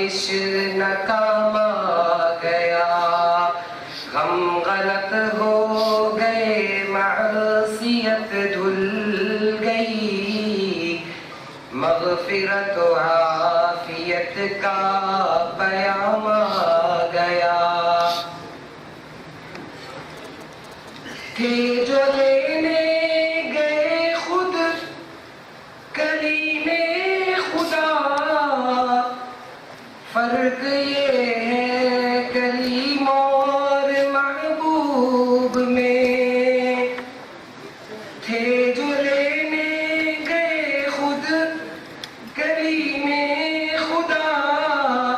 آتش ناکام آ گیا، غم غلط ہو گئے معصیت دھل گئی، مغفرت و عافیت کا پیام آ گیا۔ تھے جو لینے گئے خود کلیم خدا، فرق یہ ہے کلیم اور محبوب میں، تھے جو لینے گئے خود کلیم خدا،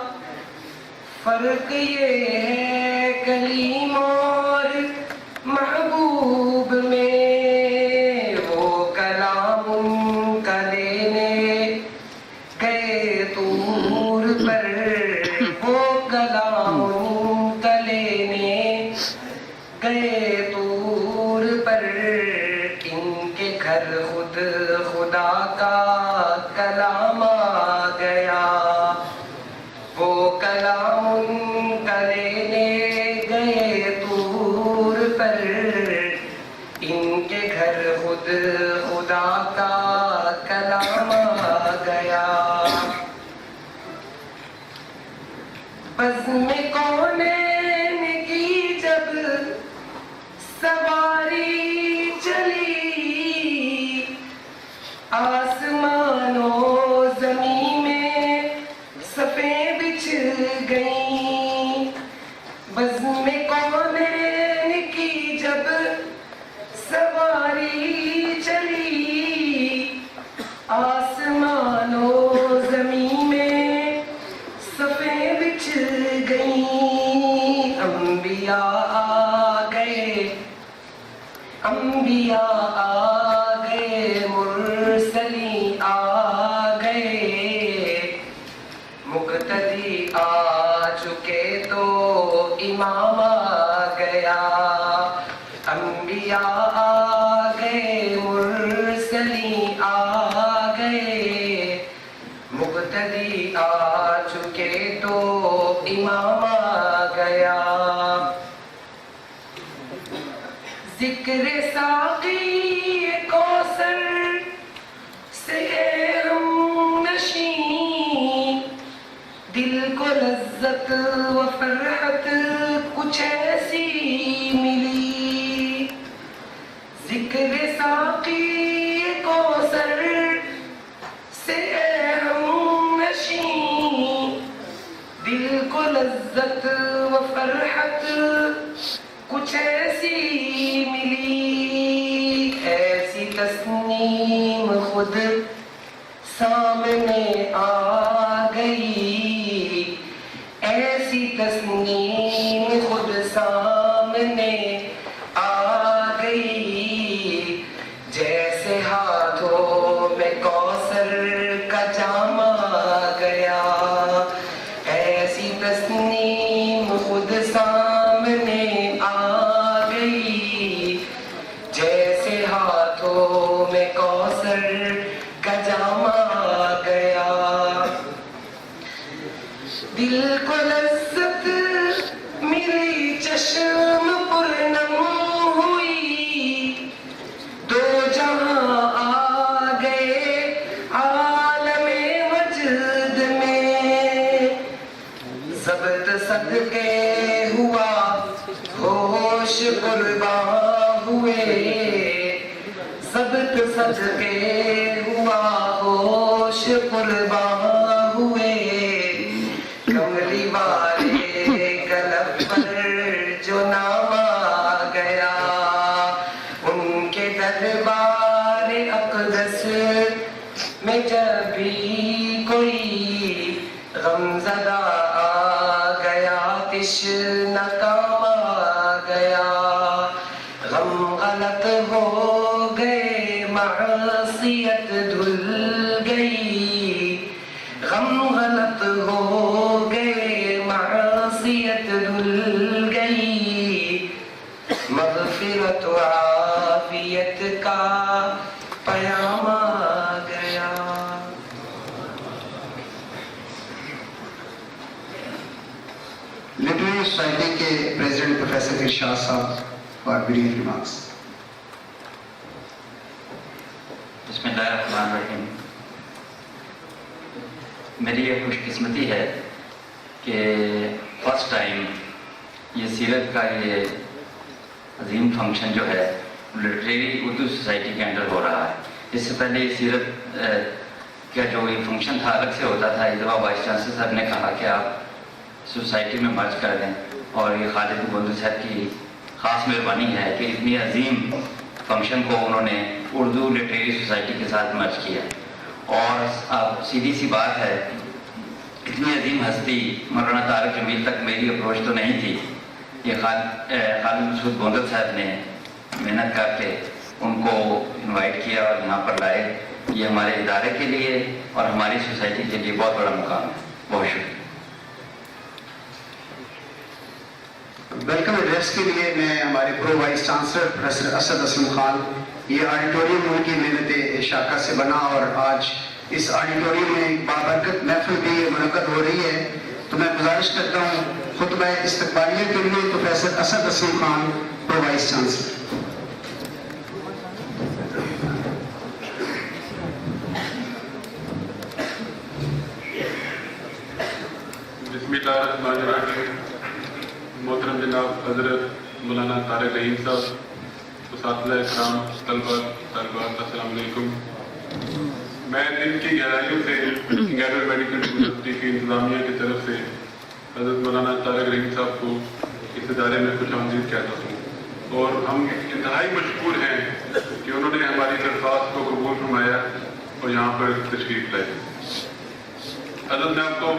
فرق یہ ہے کلیم اور محبوب میں، وہ کلام ان کا لینے گئے طور پر، وہ کلام ان کا لینے گئے طور پر، ان کے گھر خود خدا کا کلام آ گیا، وہ کلام ان کا لینے گئے طور پر، ان کے گھر خود خدا کا کلام آ گیا۔ بزم کونین کی جب سواری چلی، آسمان و زمین میں صفیں بچھ گئیں، بزم کونین کی جب سواری چلی، آسمان و زمین میں صفیں بچھ گئیں، انبیاء آ گئے، انبیاء آ گئے، مرسلین آ گئے، مقتدی آ چکے تو امام آ گیا، انبیاء آ گئے، مرسلین آ گئے، مقتدی آ چکے تو امام آ گیا۔ ذکر ساقی کوثر سے ہم نشیں، دل کو لذت و فرحت کچھ ایسی ملی، ذکر ساقی کوثر سے ہم نشیں، دل کو لذت و فرحت کچھ ایسی ملی، ایسی تسنیم خود سامنے آ گئی، ایسی تسنیم خود سامنے آ گئی، جیسے ہاتھوں میں کوثر کا جام آ گیا، ایسی تسنیم خود سامنے آ گئی، جیسے ہاتھوں میں کوثر کا جام آ گیا، دل کو لذت ملی چشم پرنم ہوئی، دو جہاں آ گئے عالم مجد میں، ضبط صدقے ہوا ہوش قرباں ہوئے، ضبط صدقے ہوا ہوش قرباں ہوئے، کملی والے قلب پر جو نام آ گیا، ان کے دربار اقدس میں جب بھی کوئی غم زدہ آ گیا، آتش ناکام آ گیا، غم غلط ہو گئے معصیت دھل گئی، غم غلط ہو گئے معصیت دھل گئی، مغفرت و عافیت کا پیام آ گیا۔ لٹریری سوسائٹی کے پریزیڈنٹ پروفیسر ارشاد صاحب فار بریف ریمارکس. بسم اللہ الرحمن الرحیم. میری یہ خوش قسمتی ہے کہ فرسٹ ٹائم یہ سیرت کا یہ عظیم فنکشن جو ہے لٹریری اردو سوسائٹی کے انڈر ہو رہا ہے. اس سے پہلے یہ سیرت کا جو یہ فنکشن تھا الگ سے ہوتا تھا. اس دفعہ وائس چانسلر صاحب نے کہا کہ آپ سوسائٹی میں مرج کر دیں, اور یہ خالد گوندو صاحب کی خاص مہربانی ہے کہ اتنی عظیم فنکشن کو انہوں نے اردو لٹریری سوسائٹی کے ساتھ مرج کیا. اور اب سیدھی سی بات ہے, اتنی عظیم ہستی مولانا طارق جمیل تک میری اپروچ تو نہیں تھی. یہ خالد مسعود گوندل صاحب نے محنت کر کے ان کو انوائٹ کیا اور یہاں پر لائے. یہ ہمارے ادارے کے لیے اور ہماری سوسائٹی کے لیے بہت بڑا مقام ہے. بہت شکریہ. ویلکم ایڈریس کے لیے میں ہمارے pro vice chancellor professor Asad Aslam Khan, یہ آڈیٹوریم ان کی محنت شاکہ سے بنا اور آج اس آڈیٹوریم میں ایک بابرکت محفل بھی منعقد ہو رہی ہے, تو میں گزارش کرتا ہوں خطبہ استقبالیہ کے لیے professor Asad Aslam Khan pro vice chancellor. بسم اللہ الرحمن الرحیم. محترم جناب حضرت مولانا طارق رحیم صاحب, اساتذہ اکرام, طالبات, السلام علیکم. میں دل کی گہرائیوں سے گیرر میڈیکل یونیورسٹی کی انتظامیہ کی طرف سے حضرت مولانا طارق رحیم صاحب کو اس ادارے میں خوش آمدید کہتا ہوں, اور ہم انتہائی مشکور ہیں کہ انہوں نے ہماری درخواست کو قبول فرمایا اور یہاں پر تشریف لائے. حضرت میں آپ کو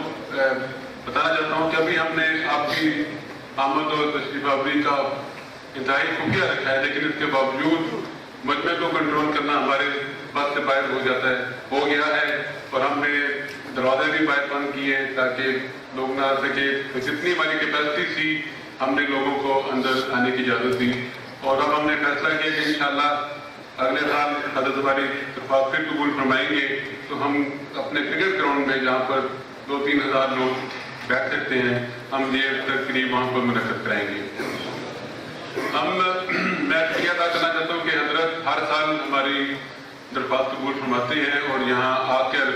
بتانا چاہتا ہوں کہ ابھی ہم نے آپ کی آمد اور تشریف آوری کا انتہائی خفیہ رکھا ہے, لیکن اس کے باوجود مجمع کو کنٹرول کرنا ہمارے بس سے باہر ہو گیا ہے, اور ہم نے دروازے بھی باہر بند کیے ہیں تاکہ لوگ نہ آ سکے. جتنی ہماری کیپیسٹی تھی ہم نے لوگوں کو اندر آنے کی اجازت دی, اور اب ہم نے فیصلہ کیا کہ انشاءاللہ اگلے سال حضرت ہماری درخواست پھر قبول فرمائیں گے تو ہم اپنے کرکٹ گراؤنڈ میں جہاں پر 2-3 ہزار لوگ بیٹھ سکتے ہیں, ہم یہ تقریب وہاں پر منعقد کرائیں گے. میں شکریہ ادا کرنا چاہتا ہوں کہ حضرت ہر سال ہماری درخواست قبول فرماتے ہیں اور یہاں آ کر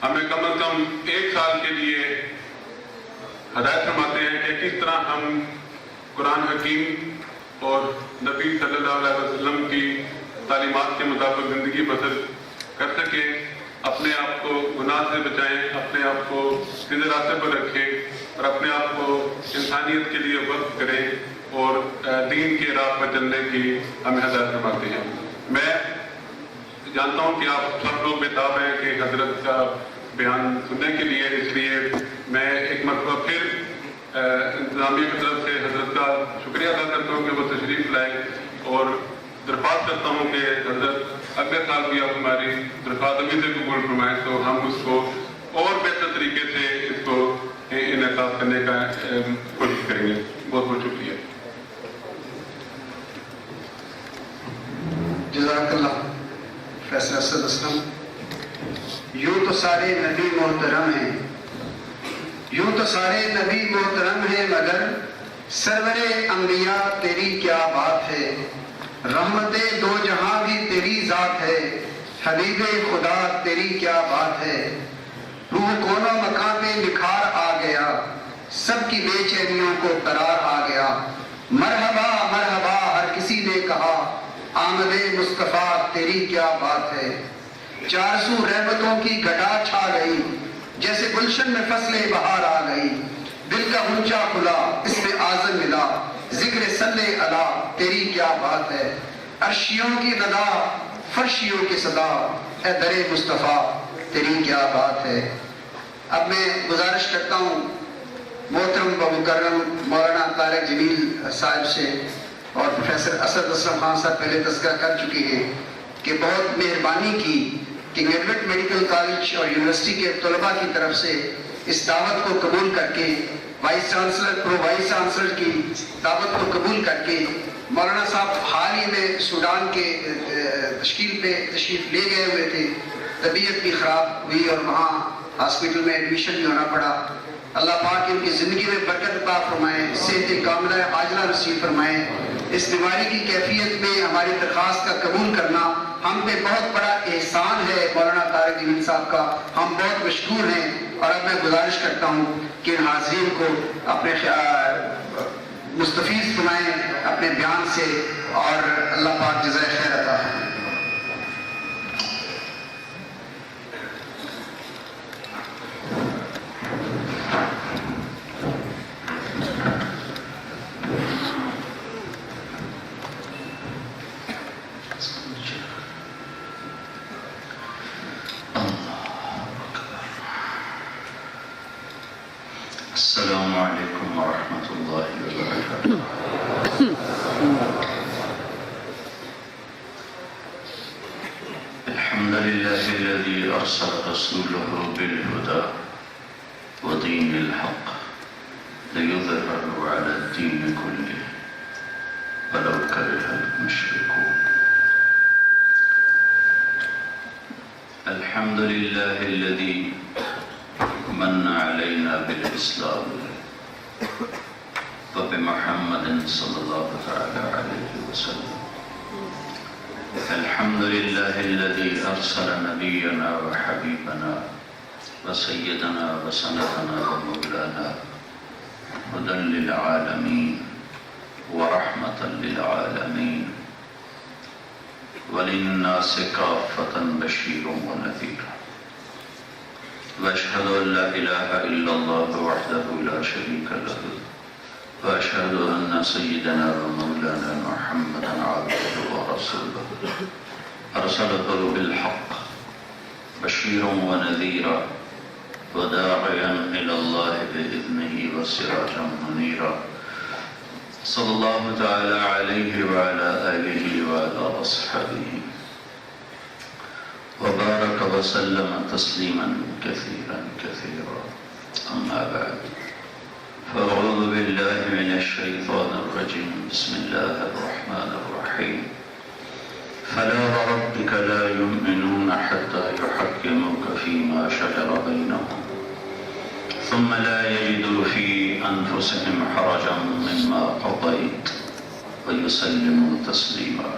ہمیں کم از کم 1 سال کے لیے ہدایت فرماتے ہیں کہ کس طرح ہم قرآن حکیم اور نبی صلی اللہ علیہ وسلم کی تعلیمات کے مطابق زندگی بسر کر سکیں, اپنے آپ کو گناہ سے بچائیں, اپنے آپ کو سیدھے راستے پر رکھیں اور اپنے آپ کو انسانیت کے لیے وقف کریں اور دین کے راہ پر چلنے کی ہمیں ہدایت فرماتے ہیں. میں جانتا ہوں کہ آپ سب لوگ بےتاب ہیں کہ حضرت کا بیان سننے کے لیے, اس لیے میں ایک مرتبہ پھر انتظامیہ کی طرف سے حضرت کا شکریہ ادا کرتا ہوں کہ وہ تشریف لائے, اور درخواست کرتا ہوں کہ حضرت اگلے سال بھی آپ ہماری درخواست ابھی سے قبول فرمائیں تو ہم اس کو اور بہتر طریقے سے اس کو انعقاد کرنے کا کوشش کریں گے. بہت بہت شکریہ. جزاک اللہ پروفیسر اسد اسلم. یوں تو سارے نبی محترم ہیں, یوں تو سارے نبی محترم ہیں, مگر سرور انبیاء تیری کیا بات ہے, رحمت دو جہاں بھی تیری ذات ہے, حبیب خدا تیری کیا بات ہے. روح کونوں مکان میں نکھار آ گیا, سب کی بے چینیوں کو قرار آ گیا. مرحبا مرحبا ہر کسی نے کہا, آمد مصطفیٰ تیری کیا بات ہے. 400 رحمتوں کی گھٹا چھا گئی, جیسے گلشن میں فصل بہار آ گئی. دل کا غنچہ کھلا اس میں آذن ملا, ذکر صلی اللہ تیری کیا بات ہے. عرشیوں کی ندا فرشیوں کی صدا, اے در مصطفیٰ تیری کیا بات ہے. اب میں گزارش کرتا ہوں محترم و مکرم مولانا طارق جمیل صاحب سے, اور پروفیسر اسد اسلم خان صاحب پہلے تذکرہ کر چکے ہیں کہ بہت مہربانی کی کہ گریجویٹ میڈیکل کالج اور یونیورسٹی کے طلباء کی طرف سے اس دعوت کو قبول کر کے, vice chancellor pro vice chancellor کی دعوت کو قبول کر کے مولانا صاحب حال ہی میں سوڈان کے تشکیل پہ تشریف لے گئے ہوئے تھے. طبیعت بھی خراب ہوئی اور وہاں ہاسپٹل میں ایڈمیشن بھی ہونا پڑا, اللہ پاک ان کی زندگی میں برکت عطا فرمائے، صحت کاملہ عاجلہ نصیب فرمائے۔ اس بیماری کی کیفیت میں ہماری درخواست کا قبول کرنا ہم پہ بہت بڑا احسان ہے مولانا طارق امین صاحب کا، ہم بہت مشکور ہیں۔ اور اب میں گزارش کرتا ہوں کہ ان حاضرین کو اپنے مستفیض فرمائیں اپنے بیان سے، اور اللہ پاک جزائے خیر عطا فرمائے۔ السلام علیکم ورحمۃ اللہ وبرکاتہ۔ الحمد للہ الذی ارسل رسولہ بالہدى ودین الحق لیظہرہ علی الدین کلہ ولو کرہ المشرکون۔ الحمد للہ الذی من علينا بالإسلام وبمحمد صلى الله تعالى عليه وسلم۔ الحمد لله الذي أرسل نبينا وحبيبنا وسيدنا وسندنا ومولانا هدى للعالمين ورحمة للعالمين وللناس كافة بشير ونذير، وأشهد أن لا إله إلا الله وحده لا شريك له، وأشهد أن سيدنا ومولانا محمدا عبده ورسوله أرسله بالحق بشيرا ونذيرا وداعيا إلى الله بإذنه وسراجا منيرا، صلى الله تعالى عليه وعلى آله وعلى أصحابه وبارك وسلم تسليما كثيرا كثيرا، أما بعد، فأعوذ بالله من الشيطان الرجيم، بسم الله الرحمن الرحيم، فلا وربك لا يؤمنون حتى يحكموك فيما شجر بينهم ثم لا يجدوا في أنفسهم حرجا مما قضيت ويسلموا تسليما۔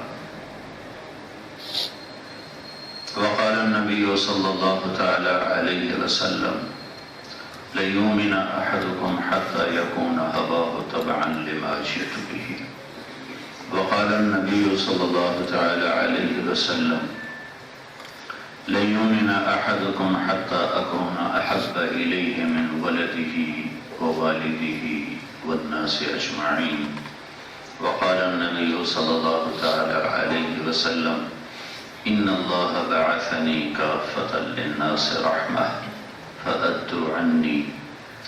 وقال النبي صلى الله تعالى عليه وسلم ليؤمن أحدكم حتى يكون هواه تبعا لما جئت به۔ وقال النبي صلى الله تعالى عليه وسلم ليؤمن أحدكم حتى أكون أحب إليه من ولده ووالده والناس أجمعين۔ وقال النبي صلى الله تعالى عليه وسلم إن الله بعثني كافة للناس رحمة فأدوا عني،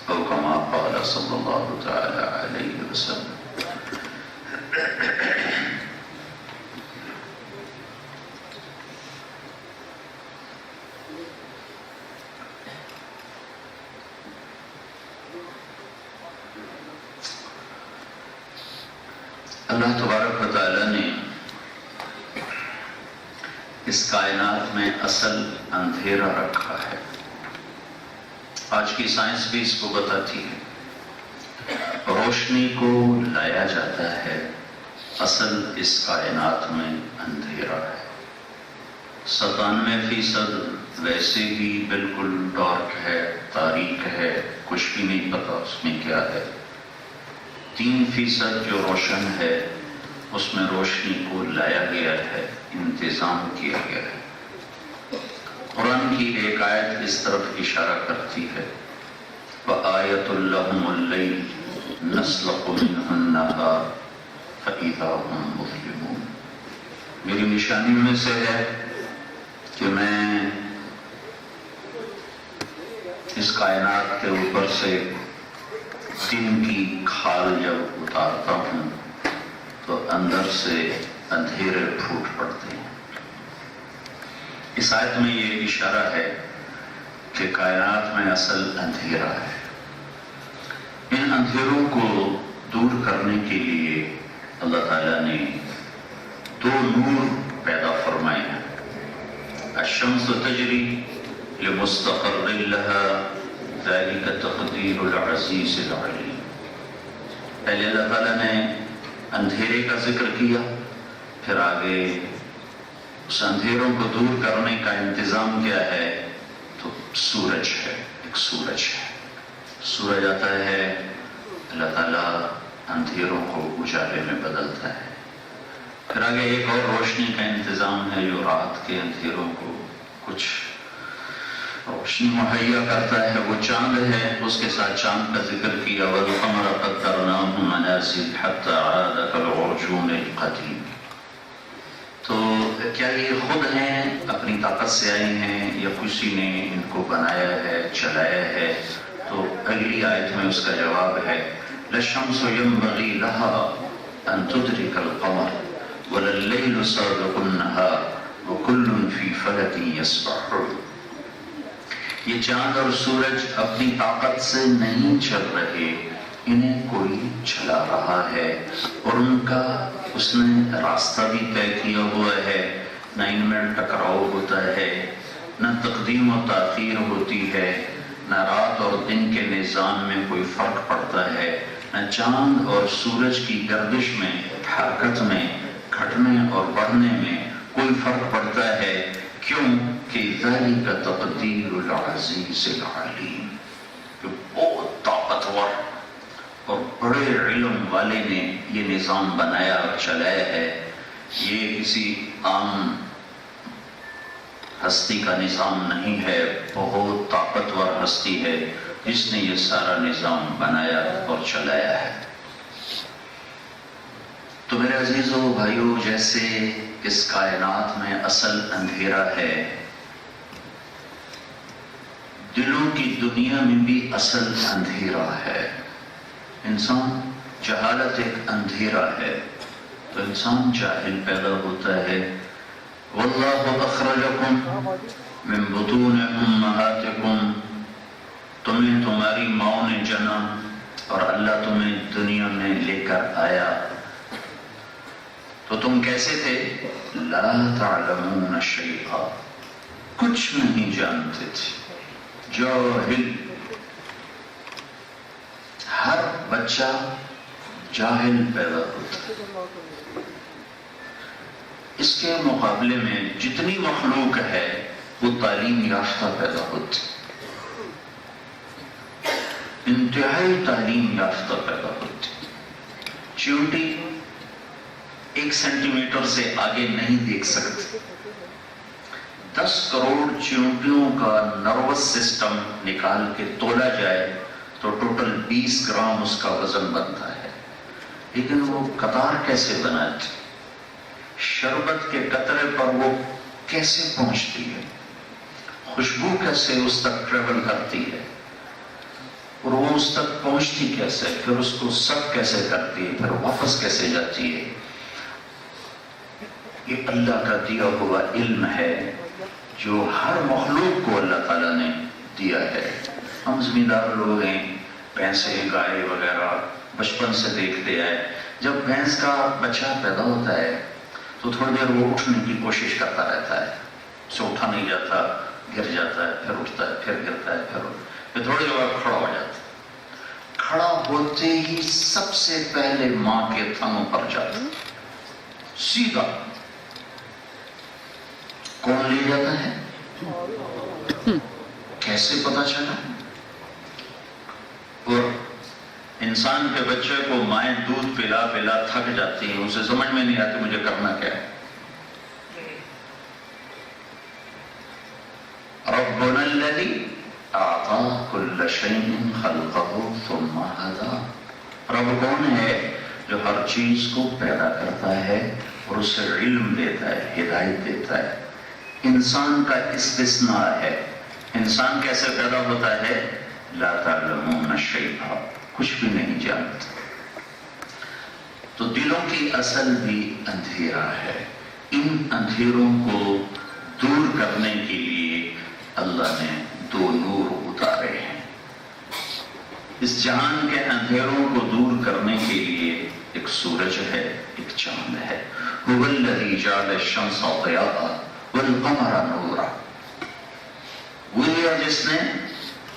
أو كما قال صلى الله تعالى عليه وسلم۔ اللہ تبارک و تعالی نے اس کائنات میں اصل اندھیرا رکھا ہے۔ آج کی سائنس بھی اس کو بتاتی ہے، روشنی کو لایا جاتا ہے، اصل اس کائنات میں اندھیرا ہے۔ 97% ویسے ہی بالکل ڈارک ہے، تاریک ہے، کچھ بھی نہیں پتا اس میں کیا ہے۔ 3% جو روشن ہے اس میں روشنی کو لایا گیا ہے، انتظام کیا گیا ہے۔ قرآن کی ایک آیت اس طرف اشارہ کرتی ہے، وَآیَةٌ لَهُمُ اللَّيْلُ نَسْلَخُ مِنْهُ النَّهَارَ فَإِذَا هُمْ مُظْلِمُونَ۔ میری نشانیوں میں سے ہے کہ میں اس کائنات کے اوپر سے دن کی کھال جب اتارتا ہوں تو اندر سے اندھیرے پھوٹ پڑتے ہیں۔ اس آیت میں یہ اشارہ ہے کہ کائنات میں اصل اندھیرا ہے۔ ان اندھیروں کو دور کرنے کے لیے اللہ تعالیٰ نے 2 نور پیدا فرمائے ہیں، الشمس تجری لمستقر لها ذالک تقدیر العزیز العلیم. پہلے اللہ تعالیٰ نے اندھیرے کا ذکر کیا، پھر آگے اس اندھیروں کو دور کرنے کا انتظام کیا ہے؟ تو سورج ہے، ایک سورج ہے. سورج آتا ہے، اللہ تعالیٰ اندھیروں کو اجالے میں بدلتا ہے. پھر آگے ایک اور روشنی کا انتظام ہے جو رات کے اندھیروں کو کچھ روشنی مہیا کرتا ہے، وہ چاند ہے. اس کے ساتھ چاند کا ذکر کیا، وَالْقَمَرَ قَدَّرْنَاهُ مَنَازِلَ حَتَّىٰ عَادَ كَالْعُرْجُونِ الْقَدِيمِ. تو کیا یہ خود ہیں، اپنی طاقت سے آئے ہیں، یا کسی نے ان کو بنایا ہے، چلایا ہے؟ تو اگلی آیت میں اس کا جواب ہے لَلشَّمْسُ يَنبَغِي لَهَا أَن تُدْرِكَ الْقَمَرَ وَلَلَّيْلُ سَابِقُ النَّهَارِ وَكُلٌّ فِي فَلَكٍ يَسْبَحُونَ. یہ چاند اور سورج اپنی طاقت سے نہیں چل رہے، انہیں کوئی چلا رہا ہے، اور ان کا اس نے راستہ بھی طے کیا ہوا ہے. نہ ان میں ٹکراؤ ہوتا ہے، نہ تقدیم و تاخیر ہوتی ہے، نہ رات اور دن کے نظام میں کوئی فرق پڑتا ہے، نہ چاند اور سورج کی گردش میں، حرکت میں، گھٹنے اور بڑھنے میں کوئی فرق پڑتا ہے. کیوں کہ ذالک تقدیر العزیز العلیم، کہ بہت طاقتور اور بڑے علم والے نے یہ نظام بنایا اور چلایا ہے. یہ کسی عام ہستی کا نظام نہیں ہے، بہت طاقتور ہستی ہے جس نے یہ سارا نظام بنایا اور چلایا ہے. تو میرے عزیزو بھائیو، جیسے اس کائنات میں اصل اندھیرا ہے، دلوں کی دنیا میں بھی اصل اندھیرا ہے. انسان جہالت ایک اندھیرا ہے، تو انسان جاہل پیدا ہوتا ہے. واللہ اخرجکم من بطون امہاتکم، تمہیں تمہاری ماؤں نے جنا اور اللہ تمہیں دنیا میں لے کر آیا. تو تم کیسے تھے؟ لا تعلمون شیئا، کچھ نہیں جانتے تھے، جاہل. ہر بچہ جاہل پیدا ہوتا ہے. اس کے مقابلے میں جتنی مخلوق ہے وہ تعلیم یافتہ پیدا ہوتی، انتہائی تعلیم یافتہ پیدا ہوتی. چیونٹی 1 سینٹی میٹر سے آگے نہیں دیکھ سکتی. 10 کروڑ چیونٹیوں کا نروس سسٹم نکال کے تولا جائے تو ٹوٹل 20 گرام اس کا وزن بنتا ہے. لیکن وہ قطار کیسے بناتی، شربت کے قطرے پر وہ کیسے پہنچتی ہے، خوشبو کیسے اس تک ٹریول کرتی ہے، اور وہ اس تک پہنچتی کیسے، پھر اس کو سب کیسے کرتی ہے، پھر واپس کیسے جاتی ہے. یہ اللہ کا دیا ہوا علم ہے جو ہر مخلوق کو اللہ تعالیٰ نے دیا ہے. ہم زمیندار لوگ ہیں، بھینسیں، گائے وغیرہ بچپن سے دیکھتے آئے. جب بھینس کا بچہ پیدا ہوتا ہے تو تھوڑی دیر وہ اٹھنے کی کوشش کرتا رہتا ہے، اسے اٹھا نہیں جاتا، گر جاتا ہے، پھر اٹھتا ہے، پھر گرتا ہے، پھر تھوڑی دیر بعد کھڑا ہو جاتا ہے. کھڑا ہوتے ہی سب سے پہلے ماں کے تھنوں پر جاتا ہے، سیدھا. کون لے جاتا ہے، کیسے پتا چلا؟ اور انسان کے بچے کو مائیں دودھ پلا پلا تھک جاتی ہیں، اسے سمجھ میں نہیں آتی مجھے کرنا کیا ہے. ربنا الذی اعطى كل شيء خلقه ثم هدى. رب کون ہے؟ جو ہر چیز کو پیدا کرتا ہے اور اسے علم دیتا ہے، ہدایت دیتا ہے. انسان کا استثناء ہے. انسان کیسے پیدا ہوتا ہے؟ لا تعلمون شیئا، کچھ بھی نہیں جانتا. تو دلوں کی اصل بھی اندھیرا ہے. ان اندھیروں کو دور کرنے کے لیے اللہ نے 2 نور اتارے ہیں. اس جہان کے اندھیروں کو دور کرنے کے لیے ایک سورج ہے، ایک چاند ہے. هو الذی جعل الشمس ضیاء والقمر نورا. وہی ہے جس نے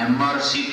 MRCP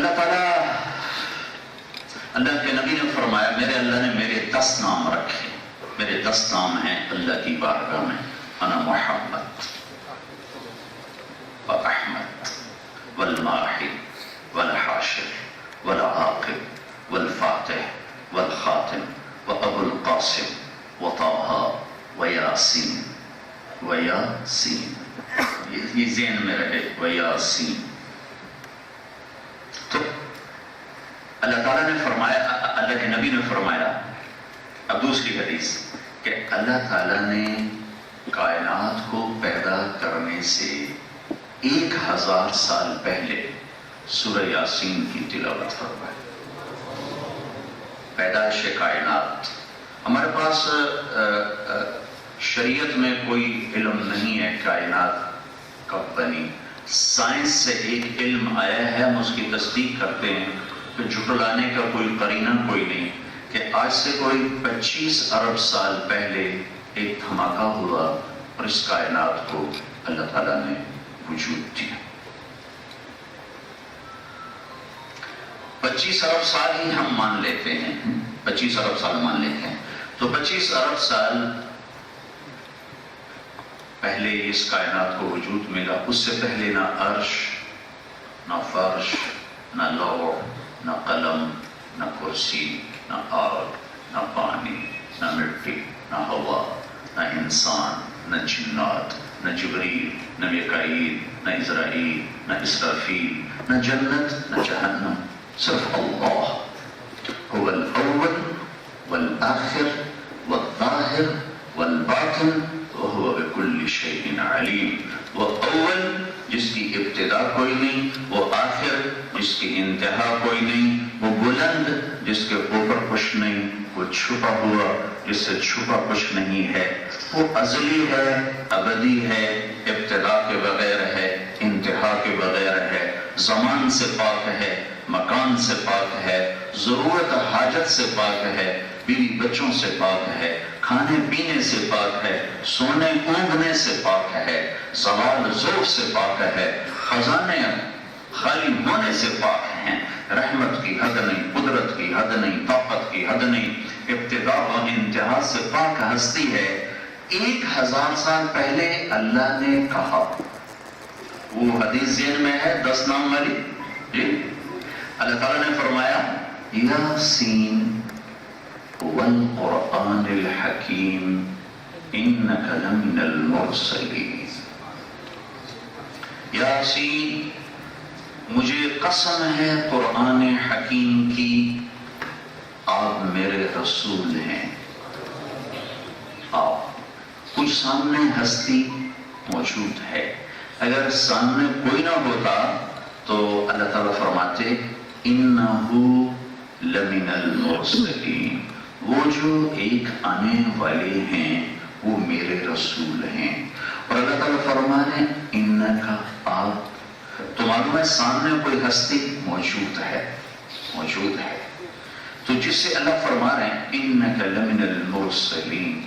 اللہ تعالیٰ، اللہ کے نبی نے فرمایا میرے اللہ نے میرے 10 نام رکھے. میرے 10 نام ہیں اللہ کی بارگاہ میں. انا محمد و احمد والماحی والحاشر والعاقب والفاتح والخاتم وابو القاسم وطه ویاسین. ویاسین یہ ذہن میں رہے، ویاسین. تو اللہ تعالیٰ نے فرمایا، اللہ کے نبی نے فرمایا اب دوسری حدیث کہ اللہ تعالیٰ نے کائنات کو پیدا کرنے سے 1000 سال پہلے سورہ یاسین کی تلاوت فرمائی. پیدائش کائنات. ہمارے پاس شریعت میں کوئی علم نہیں ہے کائنات کب بنی. سائنس سے ایک علم آیا ہے، ہم اس کی تصدیق کرتے ہیں، کہ جھٹلانے کا کوئی قرینہ کوئی نہیں کہ آج سے کوئی 25 ارب سال پہلے ایک دھماکہ ہوا اور اس کائنات کو اللہ تعالیٰ نے وجود دیا. 25 ارب سال ہی ہم مان لیتے ہیں، 25 ارب سال مان لیتے ہیں. تو 25 ارب سال پہلے اس کائنات کو وجود ملا. اس سے پہلے نہ عرش، نہ فرش، نہ لوح، نہ قلم، نہ کرسی، نہ آگ، نہ پانی، نہ مٹی، نہ ہوا، نہ انسان، نہ جنات، نہ جبریل، نہ میکائیل، نہ عزرائیل، نہ اسرافیل، نہ جنت، نہ جہنم. صرف اللہ هو الاول والآخر والظاہر والباطن وهو بكل شيء علیم. وہ اول جس کی ابتدا کوئی نہیں، وہ آخر جس کی انتہا کوئی نہیں، وہ بلند جس کے اوپر کچھ نہیں، وہ چھپا ہوا جس سے چھپا کچھ نہیں ہے. وہ ازلی ہے، ابدی ہے، ابتدا کے بغیر ہے، انتہا کے بغیر ہے، زمان سے پاک ہے، مکان سے پاک ہے، ضرورت حاجت سے پاک ہے، بیوی بچوں سے پاک ہے، کھانے پینے سے پاک ہے، سونے اونگنے سے پاک ہے، زوال ذوق سے پاک ہے، خزانے خالی ہونے سے پاک ہیں. رحمت کی حد نہیں، قدرت کی حد نہیں، طاقت کی حد نہیں، ابتدا و انتہا سے پاک ہستی ہے. 1000 سال پہلے اللہ نے کہا، وہ حدیث ذہن میں ہے 10 نام والی جی. اللہ تعالیٰ نے فرمایا یاسین والقرآن الحکیم انک لمن المرسلین. یاسین مجھے قسم ہے قرآن حکیم کی، آپ میرے رسول ہیں. آپ کچھ سامنے ہستی موجود ہے، اگر سامنے کوئی نہ ہوتا تو اللہ تعالیٰ فرماتے انہو لمن المرسلین، وہ جو ایک آنے والے ہیں وہ میرے رسول ہیں. اور اللہ تعالیٰ فرما رہے ہیں انکا، آپ. تو معلوم ہے سامنے کوئی ہستی موجود ہے. تو جس سے اللہ فرما رہے ہیں انکا لمن المرسلین،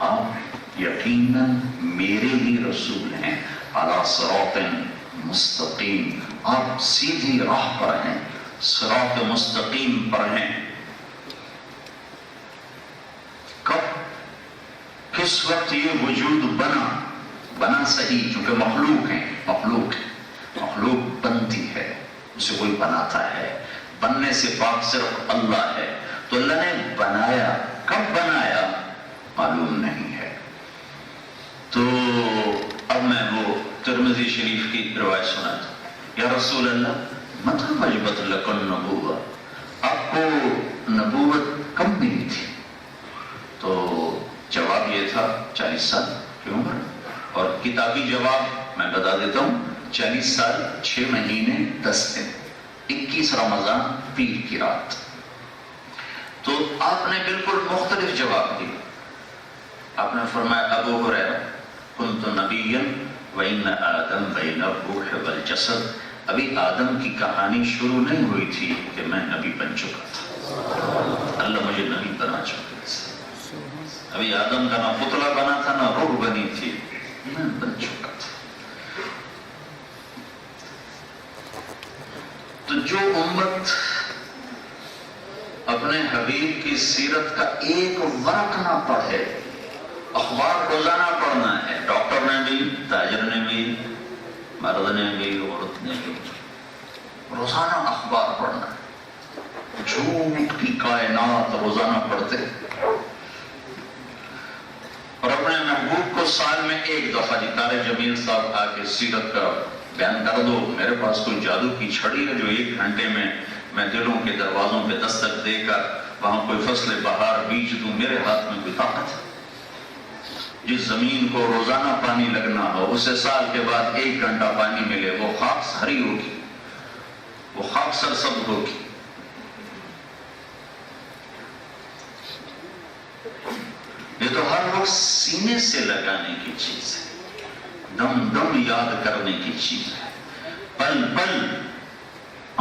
آپ یقیناً میرے ہی رسول ہیں. علی صراط مستقیم، آپ سیدھی راہ پر ہیں، صراط مستقیم پر ہیں. کب، کس وقت یہ وجود بنا صحیح، چونکہ مخلوق ہیں، مخلوق بنتی ہے، اسے کوئی بناتا ہے. بننے سے پاک صرف اللہ ہے. تو اللہ نے بنایا، کب بنایا معلوم نہیں ہے. تو اب میں وہ ترمذی شریف کی روایت سناتا ہوں. یا رسول اللہ متى وجبت لک النبوۃ، آپ کو نبوت کب ملی تھی؟ تو جواب یہ تھا 40 سال کی عمر. اور کتابی جواب میں بتا دیتا ہوں، 40 سال 6 مہینے 10 دن، 21 رمضان پیر کی رات. تو آپ نے بالکل مختلف جواب دیا. آپ نے فرمایا ابو ہریرہ کنت نبیا وان آدم بین الروح والجسد، ابھی آدم کی کہانی شروع نہیں ہوئی تھی کہ میں نبی بن چکا تھا. اللہ مجھے نبی بنا چکا تھا. ابھی آدم کا نہ پتلا بنا تھا نہ روح بنی تھی، میں بن چکا تھا. تو جو امت اپنے حبیب کی سیرت کا ایک ورق نہ پڑھے. اخبار روزانہ پڑھنا ہے، ڈاکٹر نے بھی، تاجر نے بھی، مرد نے بھی، عورت نے بھی، روزانہ اخبار پڑھنا ہے. جھوٹ کی کائنات روزانہ پڑھتے اور اپنے محبوب کو سال میں ایک دفعہ جی طارق جمیل صاحب آ کے سیرت کا بیان کر دو. میرے پاس کوئی جادو کی چھڑی ہے جو 1 گھنٹے میں دلوں کے دروازوں پہ دستک دے کر وہاں کوئی فصل بہار بیج دوں؟ میرے ہاتھ میں کوئی طاقت ہے؟ جس زمین کو روزانہ پانی لگنا ہو اسے سال کے بعد 1 گھنٹہ پانی ملے، وہ خاک ہری ہوگی، وہ خاک سرسبز ہوگی. یہ تو ہر وقت سینے سے لگانے کی چیز ہے، دم دم یاد کرنے کی چیز ہے، پل پل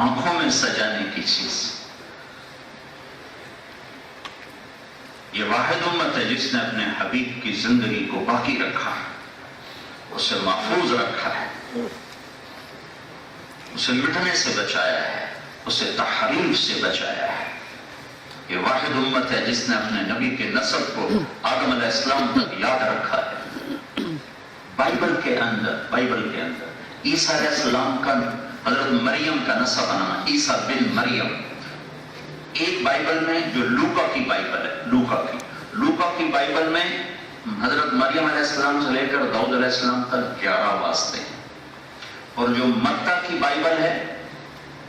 آنکھوں میں سجانے کی چیز. یہ واحد امت ہے جس نے اپنے حبیب کی زندگی کو باقی رکھا ہے، اسے محفوظ رکھا ہے، اسے مٹنے سے بچایا ہے، اسے تحریف سے بچایا ہے. یہ واحد امت ہے جس نے اپنے نبی کے نسب کو آدم علیہ السلام تک یاد رکھا ہے. بائبل کے اندر عیسیٰ علیہ السلام کا، حضرت مریم کا نسب بنانا، عیسیٰ بن مریم. ایک بائبل میں جو لوکا کی بائبل ہے، لوکا کی بائبل میں حضرت مریم علیہ السلام سے لے کر داؤد علیہ السلام تک 11 واسطے ہیں. اور جو متی کی بائبل ہے،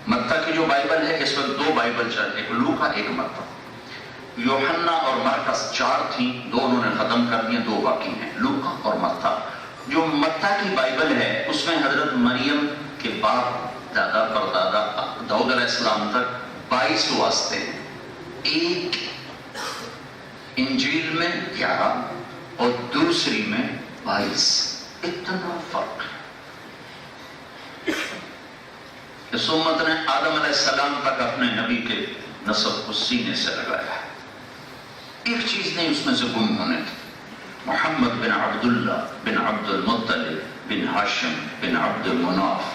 متی کی جو بائبل ہے، اس وقت 2 بائبل چل رہے، ایک لوکا ایک متی. یوحنا اور مرکز 4 تھیں، 2 انہوں نے ختم کر دیا، 2 باقی ہیں، لوکا اور متی. جو متی کی بائبل ہے اس میں حضرت مریم کے باپ دادا پردادا داؤد علیہ السلام تک 22 واسطے ہیں. ایک انجیل میں 11 اور دوسری میں 22. اتنا فرق ہے. اس امت نے آدم علیہ السلام تک اپنے نبی کے نسب کو سینے سے لگایا ہے. ایک چیز نہیں اس میں سے گم ہونے کی. محمد بن عبداللہ بن عبد المطلب بن ہاشم بن عبد مناف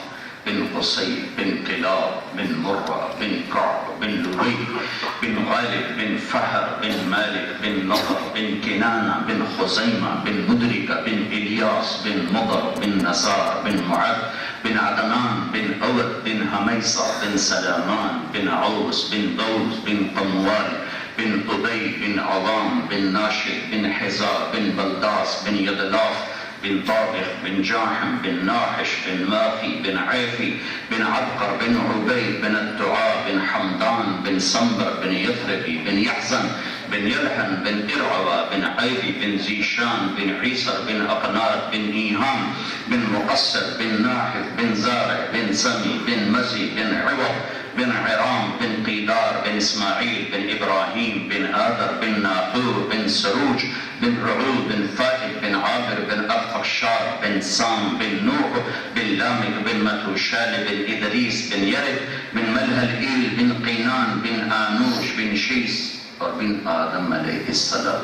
بن قصی بن قلاب بن مرہ بن کعب بن لؤی بن غالب بن فہر بن مالک بن نضر بن کنانہ بن خزیمہ بن مدرکہ بن الیاس بن مضر بن نصار بن معد بن عدنان بن عود بن حمیصہ بن سلامان بن عوس بن دوس بن قموال بن قبی بن عظام بن ناشد بن حزار بن بلداس بن یدلاف بن طابخ بن جاحم بن ناحش بن ماخی بن عیفی بن عبقر بن عبید بن الدعاء بن حمدان بن سنبر بن یثربی بن یحزن بن یلحن بن ارعوى بن عیبی بن زیشان بن عیسر بن اقنات بن ایہام بن مقصر بن ناحف بن زارع بن سمی بن مزی بن عوض بن عرام بن قیدار بن اسماعیل بن ابراہیم بن آدر بن ناقور بن سروج بن رعود بن فائد بن عابر بن ارفخشاد بن سام بن نوح بن لامک بن متوشال بن ادریس بن یرد بن ملہل ایل بن قینان بن آنوش بن شیس اور بن آدم علیہ السلام.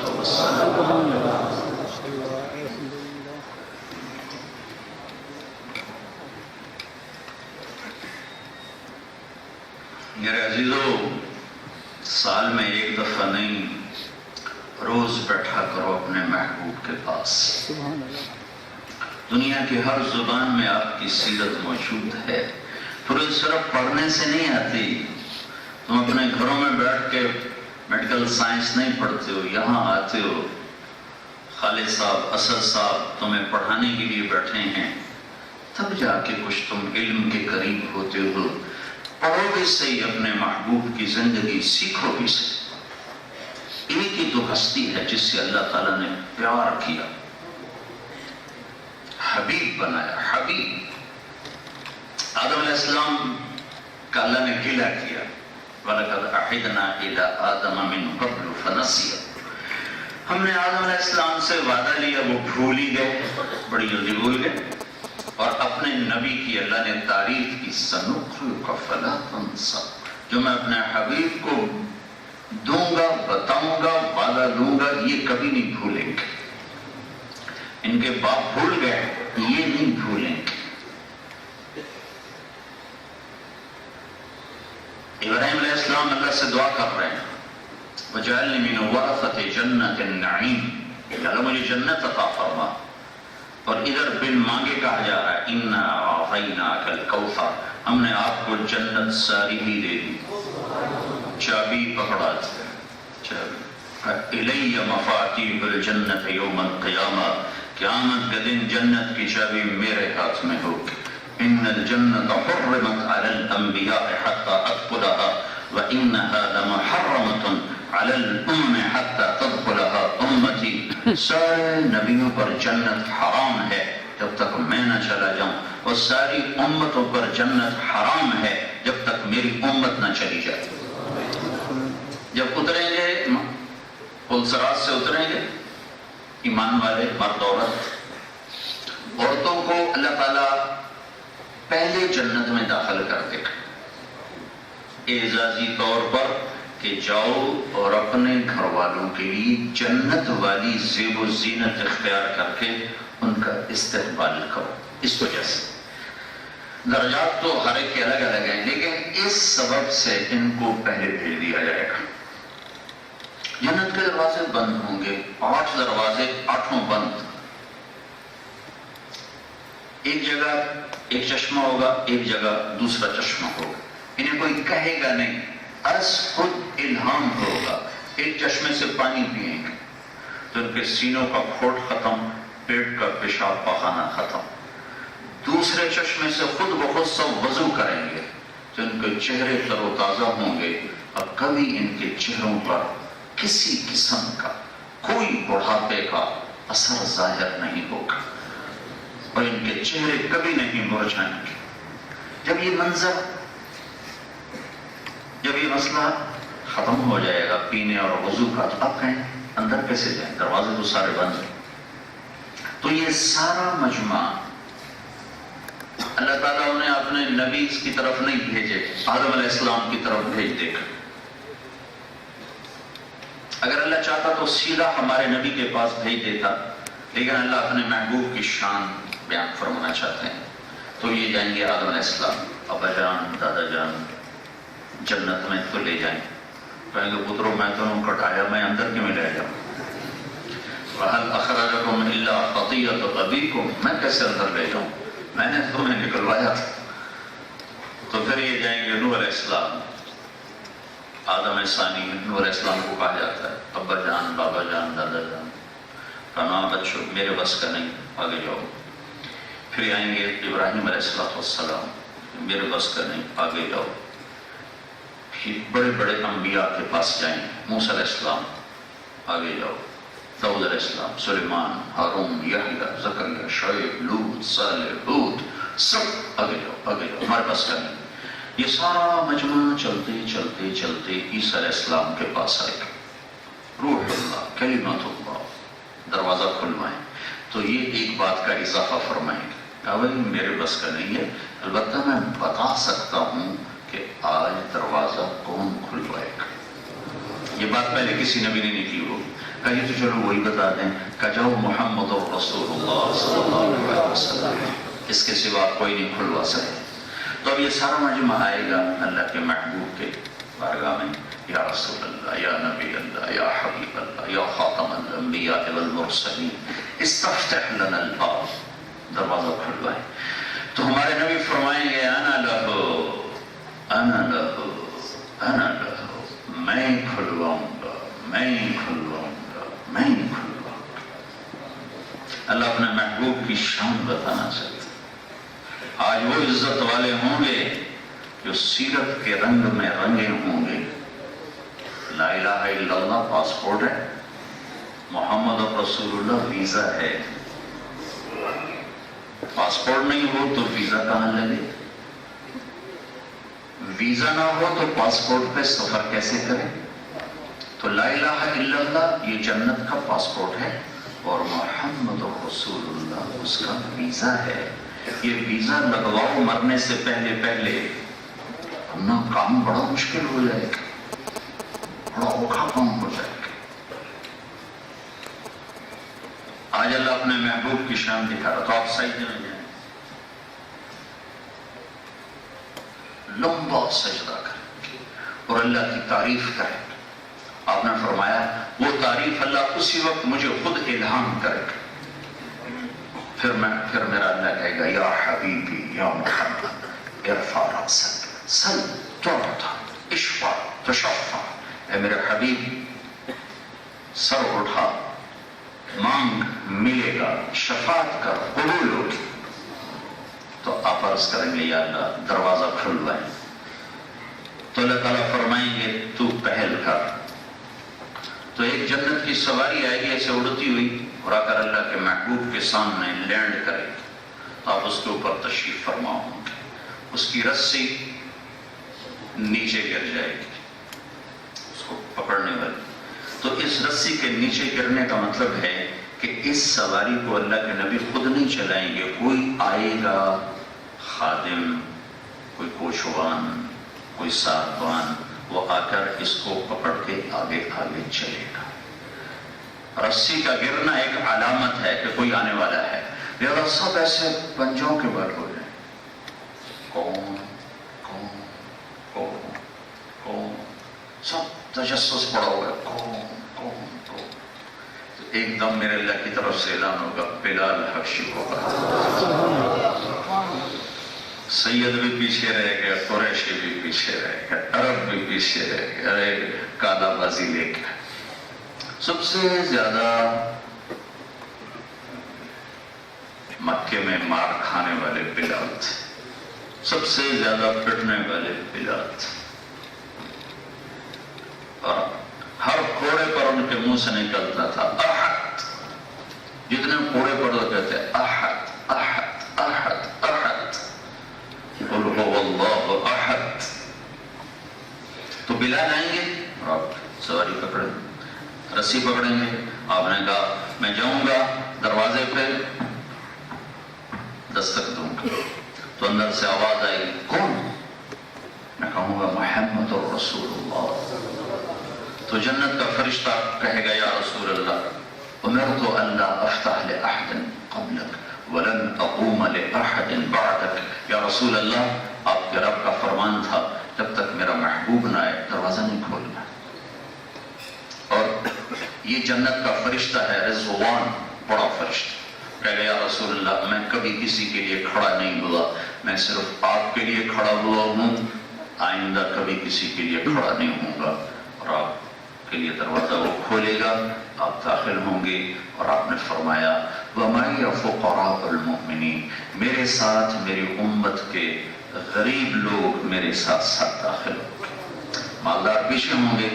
میرے عزیزو، سال میں 1 دفعہ نہیں، روز بیٹھا کرو اپنے محبوب کے پاس. دنیا کی ہر زبان میں آپ کی سیرت موجود ہے. پھر صرف پڑھنے سے نہیں آتی. تم اپنے گھروں میں بیٹھ کے میڈیکل سائنس نہیں پڑھتے ہو، یہاں آتے ہو. خالد صاحب، اسد صاحب تمہیں پڑھانے کے لیے بیٹھے ہیں، تب جا کے کچھ تم علم کے قریب ہوتے ہو. پڑھو بھی صحیح اپنے محبوب کی زندگی، سیکھو بھی صحیح. ایک ہی تو ہستی ہے جس سے اللہ تعالیٰ نے پیار کیا، حبیب بنایا. حبیب آدم علیہ السلام کا اللہ نے گلہ کیا، وَلَقَدْ أَعِدْنَا إِلَىٰ آدَمَ مِنْ قَبْلُ فَنَسِيَ. ہم نے آدم علیہ السلام سے وعدہ لیا، وہ بھول ہی گئے، بڑی جلدی بھول گئے. اور اپنے نبی کی اللہ نے تعریف کی، سَنُقْرِئُكَ فَلَا تَنْسَىٰ. جو میں اپنے حبیب کو دوں گا، بتاؤں گا، وعدہ لوں گا، یہ کبھی نہیں بھولیں گے. ان کے باپ بھول گئے، یہ نہیں بھولیں گے. ابراہیم علیہ السلام اللہ سے دعا کر رہے ہیں، وجعلنی من ورثۃ جنت النعیم، یا اللہ مجھے جنت عطا فرما۔ اور ادھر بن مانگے کہا جا رہا ہے انا اعطیناک الکوثر، ہم نے آپ کو جنت ساری ہی دے دی، چابی پکڑا دی، چابی الی مفاتیح الجنت یوم القیامہ، قیامت کے دن جنت کی چابی میرے ہاتھ میں ہوگی۔ ان الجنت حرمت علی الانبیاء حتی ادخلها وانها لمحرمۃ علی الامم حتی تدخلها امتی، سارے نبیوں پر جنت حرام ہے جب تک میں نہ چلا جاؤں، اور ساری امتوں پر جنت حرام ہے جب تک میری امت نہ چلی جائے۔ جب اتریں گے پل صراط سے اتریں گے ایمان والے مرد عورت، عورتوں کو اللہ تعالیٰ پہلے جنت میں داخل کر دے گا اعزازی طور پر کہ جاؤ اور اپنے گھر والوں کے لیے جنت والی زیب و زینت اختیار کر کے ان کا استقبال کرو۔ اس وجہ سے درجات تو ہر ایک کے الگ الگ ہیں، لیکن اس سبب سے ان کو پہلے بھیج دیا جائے گا۔ جنت کے دروازے بند ہوں گے، 8 دروازے 8 بند، ایک جگہ ایک چشمہ ہوگا، ایک جگہ دوسرا چشمہ ہوگا، انہیں کوئی کہے گا نہیں، از خود الہام ہوگا۔ ایک چشمے سے پانی پئیں گے تو ان کے سینوں کا کھوٹ ختم، پیٹ کا پیشاب پخانہ ختم۔ دوسرے چشمے سے خود بخود سب وضو کریں گے تو ان کے چہرے تر و تازہ ہوں گے، اور کبھی ان کے چہروں پر کسی قسم کا کوئی بڑھاپے کا اثر ظاہر نہیں ہوگا، اور ان کے چہرے کبھی نہیں مرجھائیں گے۔ جب یہ منظر، جب یہ مسئلہ ختم ہو جائے گا پینے اور وضو کا، تو آپ کہیں اندر کیسے جائیں، دروازے تو سارے بند ہیں۔ تو یہ سارا مجمع اللہ تعالیٰ انہیں اپنے نبی کی طرف نہیں بھیجے، آدم علیہ السلام کی طرف بھیج دے گا۔ اگر اللہ چاہتا تو سیدھا ہمارے نبی کے پاس بھیج دیتا، لیکن اللہ اپنے محبوب کی شان بیان فرمانا چاہتے ہیں، تو یہ جائیں گے آدم علیہ السلام، ابا جان دادا جان جنت میں تو لے جائیں، کہیں گے پترو میں تو ان کٹایا، میں اندر کیوں لے جاؤں؟ وَهَلْ أَخْرَجَكُمْ إِلَّا خَطِيَّةُ أَبِيكُمْ، میں کیسے اندر لے جاؤں، میں نے تمہیں نکلوایا تھا۔ تو پھر یہ جائیں گے نوح علیہ السلام، آدم ثانی، نوح علیہ السلام کو کہا جاتا ہے ابا جان بابا جان دادا جان، کہا بچوں میرے بس کا نہیں، آگے جاؤ۔ پھر آئیں گے ابراہیم علیہ السلام، میرے بس کا نہیں، آگے جاؤ۔ پھر بڑے بڑے انبیاء کے پاس جائیں، موسیٰ علیہ السلام، آگے جاؤ۔ داؤد علیہ السلام، سلیمان، ہارون، یحییٰ، زکریا، شعیب، لوط، صالح، ہود، سب آگے جاؤ آگے جاؤ، ہمارے پاس کا نہیں۔ یہ سارا مجمع چلتے چلتے چلتے عیسیٰ علیہ السلام کے پاس آئے گا، روح اللہ، کلمت اللہ، دروازہ کھلوائیں تو یہ ایک بات کا اضافہ فرمائیں گے، کہا بھائی میرے بس کا نہیں ہے، البتہ میں بتا سکتا ہوں کہ آج دروازہ کون کھلوائے گا۔ یہ بات پہلے کسی نبی نے نہیں کی ہوگی، کہا یہ تو چلو وہی بتا دیں، کہا جاؤ محمد رسول اللہ صلی اللہ علیہ وسلم، اس کے سوا کوئی نہیں کھلوا سکے۔ تو اب یہ سارا مجمع آئے گا اللہ کے محبوب کے بارگاہ میں، یا رسول اللہ، یا نبی اللہ، یا حبیب اللہ، یا خاتم الانبیاء والمرسلین، استفتح لنا الباب، دروازہ کھلوائیں۔ تو ہمارے نبی فرمائیں گے انا لہو انا لہو انا لہو، میں کھلواؤں گا میں کھلواؤں گا میں کھلواؤں گا۔ اللہ اپنے محبوب کی شان بتانا چاہتا ہے۔ آج وہ عزت والے ہوں گے جو سیرت کے رنگ میں رنگے ہوں گے۔ لا الہ الا اللہ پاسپورٹ ہے، محمد رسول اللہ ویزا ہے۔ پاسپورٹ نہیں ہو تو ویزا کہاں لگے؟ ویزا نہ ہو تو پاسپورٹ پہ سفر کیسے کریں؟ تو لا الہ الا اللہ یہ جنت کا پاسپورٹ ہے، اور محمد رسول اللہ اس کا ویزا ہے۔ یہ ویزا لگواؤ مرنے سے پہلے پہلے، ورنہ کام بڑا مشکل ہو جائے گا، بڑا اوکھا کام ہو جائے گا۔ آج اللہ اپنے محبوب کی شان دکھا رہا، تو آپ سجدے میں جائیں، لمبا سجدہ کریں اور اللہ کی تعریف کریں، آپ نے فرمایا وہ تعریف اللہ اسی وقت مجھے خود الہام کرے گا. پھر میرا اللہ کہے گا یا حبیبی یا محمد ارفع رأسک سل تعطى اشفع تشفع. اے میرے حبیب سر اٹھا مانگ ملے گا، شفاعت کر قبول ہوگی. تو آپ عرض کریں گے یا اللہ دروازہ کھلوائیں. تو اللہ تعالیٰ فرمائیں گے تو پہل کر. تو ایک جنت کی سواری آئے گی ایسے اڑتی ہوئی اور آ کر اللہ کے محبوب کے سامنے لینڈ کرے گی. آپ اس کے اوپر تشریف فرما ہوں گے. اس کی رسی نیچے گر جائے گی اس کو پکڑنے والی. تو اس رسی کے نیچے گرنے کا مطلب ہے کہ اس سواری کو اللہ کے نبی خود نہیں چلائیں گے، کوئی آئے گا خادم، کوئی کوچوان، کوئی ساتوان، وہ آ کر اس کو پکڑ کے آگے آگے چلے گا. رسی کا گرنا ایک علامت ہے کہ کوئی آنے والا ہے. لہذا سب ایسے پنجوں کے بل ہو جائیں. کون کون کون کون، سب تجسس پڑا ہوا ہے کون کون کون. ایک دم میرے اللہ کی طرف سے اعلان ہوگا بلال حبشی ہوگا. سید بھی پیچھے رہ گیا، قریشی بھی پیچھے رہ گیا، عرب بھی پیچھے رہ گیا. ارے کالا بازی لے کے سب سے زیادہ مکے میں مار کھانے والے بلال تھے، سب سے زیادہ پٹنے والے بلال تھے. اور ہر کوڑے پر ان کے منہ سے نکلتا تھا احد. جتنے کوڑے پر وہ کہتے احد احد احد احد، قل هو اللہ احد. تو بلال آئیں گے اور آپ سواری پکڑیں گے، رسی پکڑیں گے. آپ نے کہا میں جاؤں گا، دروازے پہ دستک دوں گا. تو اندر سے آواز آئی کون؟ میں کہوں گا محمد رسول اللہ. تو جنت کا فرشتہ کہے گا یا رسول اللہ امرت ان لا افتح لاحد قبلک ولن اقوم لاحد بعدک. یا رسول اللہ آپ کے رب کا فرمان تھا جب تک میرا محبوب نہ آئے دروازہ نہیں کھولنا. اور یہ جنت کا فرشتہ ہے رضوان، بڑا فرشتہ. کہہ گیا یا رسول اللہ میں کبھی کسی کے لیے کھڑا نہیں ہوا، میں صرف آپ کے لیے کھڑا ہوا ہوں، آئندہ کبھی کسی کے لیے کھڑا نہیں ہوں گا. اور آپ کے لیے دروازہ وہ کھولے گا، آپ داخل ہوں گے. اور آپ نے فرمایا وَمَعِيَ فُقَرَاءُ الْمُؤْمِنِينَ، میرے ساتھ میری امت کے غریب لوگ میرے ساتھ ساتھ داخل ہوں گے. مالدار پیچھے ہوں گے،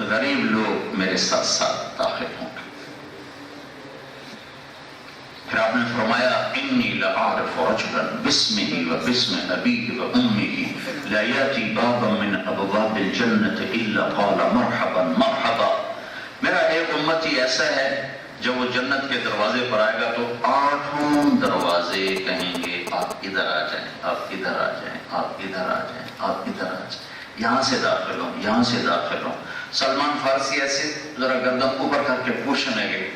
غریب لوگ میرے ساتھ ساتھ داخل ہوں گے. پھر آپ نے فرمایا انی لأعرف رجلا باسمه وباسم ابيه وامه لا ياتي بابا من ابواب الجنة الا قال مرحبا مرحبا. میرا ایک امتی ایسا ہے جب وہ جنت کے دروازے پر آئے گا تو 8 دروازے کہیں گے آپ ادھر آ جائیں، آپ ادھر آ جائیں، آپ ادھر آ جائیں، آپ ادھر آ جائیں، یہاں سے داخل ہوں، یہاں سے داخل ہوں. سلمان فارسی ایسے ذرا گردن اوپر کر کے پوچھنے لگے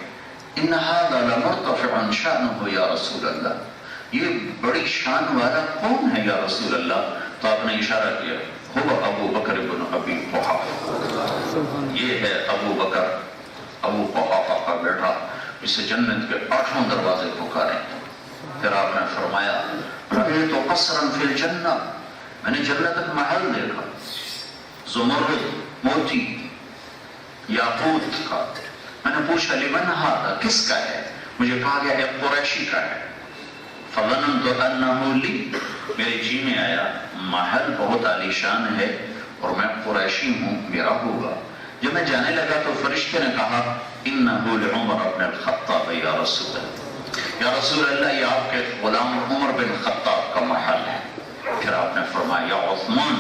ان هذا لمرتفع شأنه یا رسول اللہ، یہ بڑی شان والا کون ہے یا رسول اللہ؟ تو آپ نے اشارہ کیا هو ابو بکر بن ابی قحافہ، یہ ہے ابو بکر ابو قحافہ کا بیٹا، اسے جنت کے 8 دروازے پکاریں. پھر آپ نے فرمایا رأیت قصرا فی الجنہ، میں نے جنت ایک محل دیکھا، زمرد، موتی، یاقوت کا. میں نے پوچھا لمن ھذا، کس کا ہے؟ مجھے کہا گیا ایک قریشی کا ہے. فظننت انه لی، میرے جی میں آیا محل بہت عالیشان ہے اور میں قریشی ہوں، میرا ہوگا. جب میں جانے لگا تو فرشتے نے کہا انه لعمر بن الخطاب یا رسول اللہ، یا رسول اللہ یہ آپ کے غلام عمر بن خطاب کا محل ہے. پھر آپ نے فرمایا یا عثمان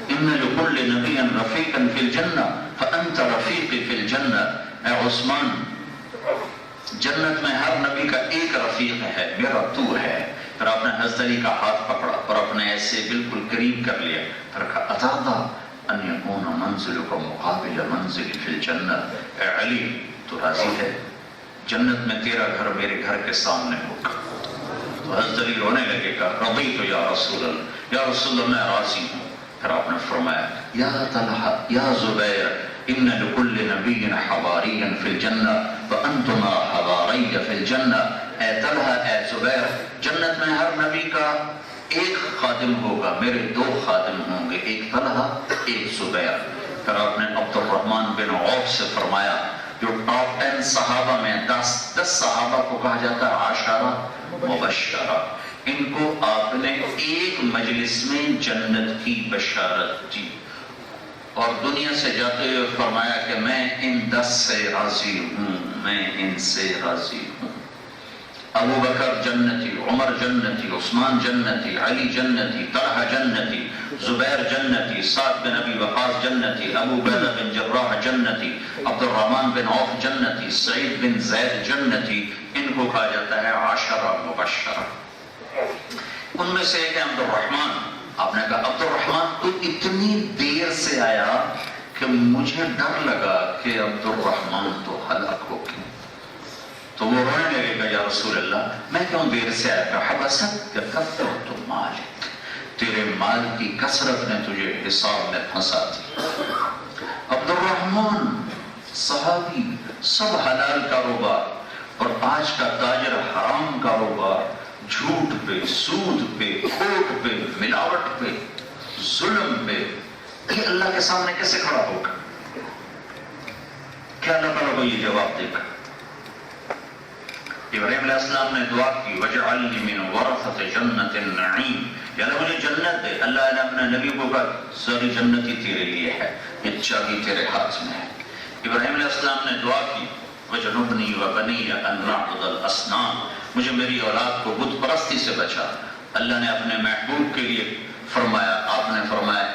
ان لكل نبی رفیقا فی الجنہ فانت رفیقی فی الجنہ. اے عثمان جنت میں ہر نبی کا ایک رفیق ہے، میرا تو ہے. پھر آپ نے حضرت علی کا ہاتھ پکڑا اور اپنے ایسے بالکل قریب کر لیا. پھر کہا اترضى ان يكون منزلك مقابل منزلي في الجنہ، اے علی تو راضی ہے جنت میں تیرا گھر میرے گھر کے سامنے ہوگا؟ تو حضرت علی رونے لگے گا رضیت یا رسول اللہ، یا رسول اللہ میں راضی ہوں. پھر آپ نے فرمایا یا طلحہ یا زبیر ان لکل نبی حواری فی الجنہ وانتما حواری فی الجنہ. اے طلحہ اے زبیر، جنت میں ہر نبی کا ایک خادم ہوگا، میرے 2 خادم ہوں گے، ایک طلحہ ایک زبیر. پھر آپ نے عبد الرحمن بن عوف سے فرمایا، جو ٹاپ 10 صحابہ میں 10 صحابہ کو کہا جاتا ہے عشرہ مبشرہ، ان کو آپ نے ایک مجلس میں جنت کی بشارت دی اور دنیا سے جاتے ہوئے فرمایا کہ میں ان 10 سے راضی ہوں، میں ان سے راضی ہوں. ابو بکر جنتی، عمر جنتی، عثمان جنتی، علی جنتی، طلحہ جنتی، زبیر جنتی، سعد بن ابی وقاص جنتی، ابو عبیدہ بن جراح جنتی، عبد الرحمن بن عوف جنتی، سعید بن زید جنتی. ان کو کہا جاتا ہے عشرہ مبشرہ. ان میں سے ایک ہے عبد الرحمن. آپ نے کہا عبد الرحمن تو اتنی دیر سے آیا کہ مجھے ڈر لگا کہ عبد الرحمن تو ہلاک ہو گیا. تو وہ رونے لگے گا، یا رسول اللہ میں کیوں دیر سے آیا؟ کہ حبست کثرت مالک، تیرے مال کی کثرت نے تجھے حساب میں پھنسا دی. عبد الرحمن صحابی، سب حلال کاروبار، اور آج کا تاجر حرام کاروبار، جھوٹ پہ، سود پہ، کھوٹ پہ، ملاوٹ پہ، ظلم پہ. یہ اللہ کے سامنے کیسے کھڑا ہوگا؟ کیا اللہ تعالیٰ کو یہ جواب دے گا؟ ابراہیم علیہ السلام نے دعا کی وَجْعَلْنِي مِنْ وَرَثَةِ جَنَّةِ النَّعِيمِ، یا اللہ مجھے جنت دے. اللہ نے اپنے نبی کو کہا ساری جنت ہی تیرے لیے ہے، یہ چابی تیرے ہاتھ میں ہے. ابراہیم علیہ السلام نے دعا کی وَجْنُبْنِي وَبَنِيَّ أَن نَعْبُدَ الْأَصْنَامَ، مجھے میری اولاد کو بت پرستی سے بچا. اللہ نے اپنے محبوب کے لیے فرمایا، آپ نے فرمایا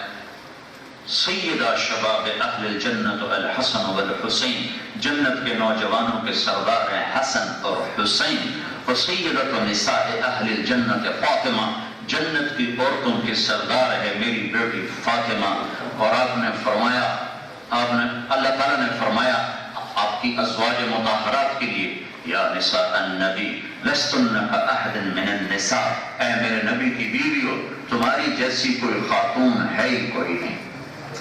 سیدہ شباب اہل الجنت الحسن والحسین، جنت کے نوجوانوں کے سردار ہیں حسن اور حسین. وسیدۃ نساء اہل الجنت فاطمہ، جنت کی عورتوں کی سردار ہے میری بیٹی فاطمہ. اور آپ نے فرمایا، اللہ تعالیٰ نے فرمایا آپ کی ازواج مطہرات کے لیے یا نساء النبی لستن کاحد من النساء، اے میرے نبی کی بیویوں تمہاری جیسی کوئی خاتون ہے ہی کوئی نہیں.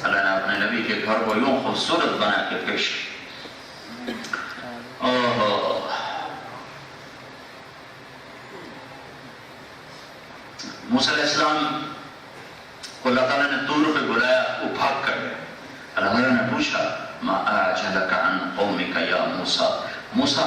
اللہ نے اپنے نبی کے گھر کو یوں خوبصورت بنا کے پیش کی. موسیٰ علیہ السلام کو اللہ تعالیٰ نے طور پہ بلایا، وہ بھاگ کر گئے. اللہ تعالیٰ نے پوچھا ما اعجلک عن قومک یا موسیٰ، موسیٰ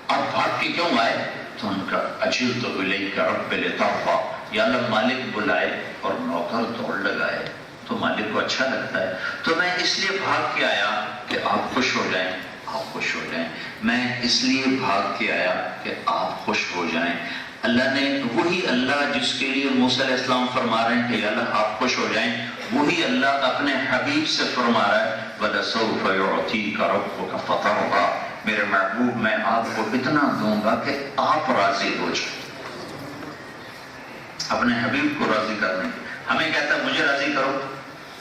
آپ بھاگ کے کیوں آئے؟ تو ان کا اجلت الیک رب لترضی، یا اللہ مالک بلائے اور نوکر دوڑ لگائے تو مالک کو اچھا لگتا ہے، تو میں اس لیے بھاگ کے آیا کہ آپ خوش ہو جائیں، آپ خوش ہو جائیں. میں اس لیے بھاگ کے آیا کہ آپ خوش ہو جائیں. اللہ نے، وہی اللہ جس کے لیے موسیٰ علیہ السلام فرما رہے ہیں کہ اللہ آپ خوش ہو جائیں، وہی اللہ اپنے حبیب سے فرما رہا ہے وَلَسَوْفَ يُعْطِيكَ رَبُّكَ فَتَرْضَىٰ، میرے محبوب میں آپ کو اتنا دوں گا کہ آپ راضی ہو جائیں. اپنے حبیب کو راضی کرنے، ہمیں کہتا ہے مجھے راضی کرو،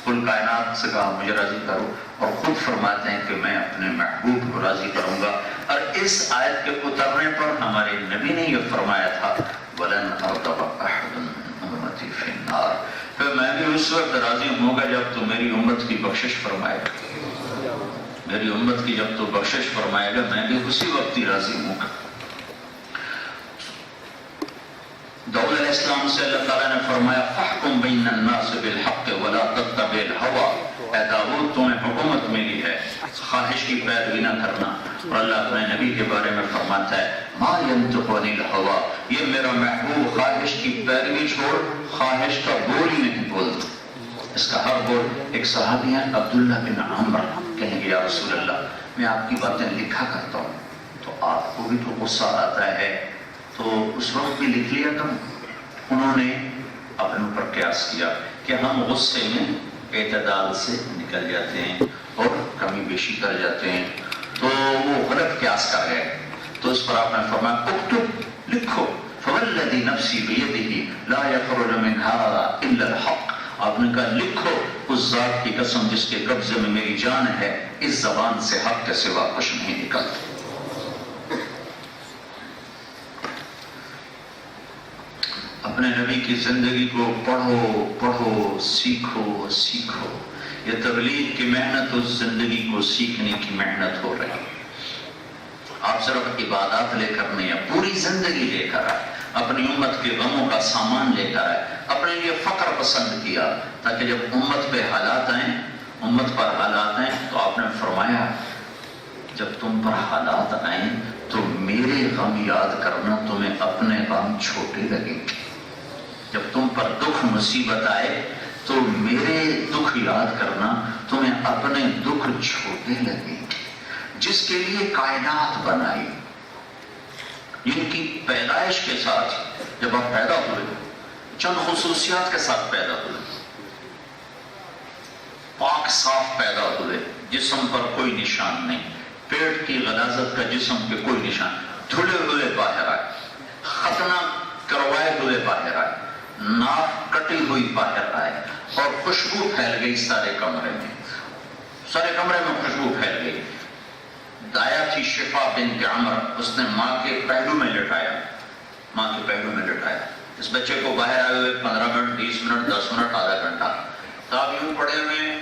کل کائنات سے کہا مجھے راضی کرو، اور خود فرماتے ہیں کہ میں اپنے محبوب کو راضی کروں گا. اور اس آیت کے اترنے پر ہمارے نبی نے یہ فرمایا تھا وَلَنْ أَرْضَبَ أَحَدٌ مِّنْ أُمَّتِي فِي النَّارِ، کہ میں بھی اس وقت راضی ہوں گا جب تو میری امت کی بخشش فرمائے گا. میری امت کی جب تو بخشش فرمائے گا میں بھی اسی وقت ہی راضی ہوں گا. داؤد علیہ السلام سے اللہ تعالیٰ نے فرمایا فَحْكُمْ بَيْنَ النَّاسِ بِالْحَقِّ وَلَا تَتَّبِعِ الْهَوَىٰ، اے داؤد تمہیں حکومت ملی ہے، خواہش کی پیروی نہ کرنا. اور اللہ اپنے نبی کے بارے میں فرماتا ہے مَا يَنْطِقُ عَنِ الْهَوَىٰ، یہ میرا محبوب خواہش کی پیروی چھوڑ خواہش کا بول ہی نہیں بولتا. اس کا ہر بول. ایک صحابی ہیں عبداللہ بن عمر، کہیں گے یا رسول اللہ میں آپ کی باتیں لکھا کرتا ہوں تو آپ کو بھی تو غصہ آتا ہے تو اس وقت بھی لکھ لیا کروں. انہوں نے اپنے اوپر قیاس کیا کہ ہم غصے میں اعتدال سے نکل جاتے ہیں اور کمی بیشی کر جاتے ہیں، تو وہ غلط قیاس کر گئے. تو اس پر آپ نے فرمایا اکتب، لکھو فوالذی نفسی بیدہ لا یخرج من ھذا الا الحق، آپ نے کہا لکھو اس ذات کی قسم جس کے قبضے میں میری جان ہے، اس زبان سے حق کے سوا کچھ نہیں نکلتا. اپنے نبی کی زندگی کو پڑھو پڑھو، سیکھو سیکھو. یہ تبلیغ کی محنت اس زندگی کو سیکھنے کی محنت ہو رہی ہے. آپ صرف عبادات لے کر نہیں، پوری زندگی لے کر آئے، اپنی امت کے غموں کا سامان لے کر آئے، اپنے لیے فقر پسند کیا تاکہ جب امت پہ حالات آئیں، امت پر حالات آئیں تو آپ نے فرمایا جب تم پر حالات آئیں تو میرے غم یاد کرنا تمہیں اپنے غم چھوٹے لگیں گے. جب تم پر دکھ مصیبت آئے تو میرے دکھ یاد کرنا تمہیں اپنے دکھ چھوٹے لگیں گے. جس کے لیے کائنات بنائی، جن کی پیدائش کے ساتھ جب آپ پیدا ہوئے چند خصوصیات کے ساتھ پیدا ہوئے، پاک صاف پیدا ہوئے، جسم پر کوئی نشان نہیں، پیٹ کی غلاظت کا جسم پہ کوئی نشان، دھلے ہوئے باہر آئے، ختنہ کروائے ہوئے باہر آئے، ناک کٹی ہوئی باہر آئے، اور خوشبو پھیل گئی سارے کمرے میں، سارے کمرے میں خوشبو پھیل گئی. دایا تھی شفا بنت عمر، اس نے ماں کے پہلو میں لٹایا، ماں کے پہلو میں لٹایا. اس بچے کو باہر آئے ہوئے 15 منٹ 20 منٹ 10 منٹ آدھا گھنٹہ تو آپ یوں پڑے ہوئے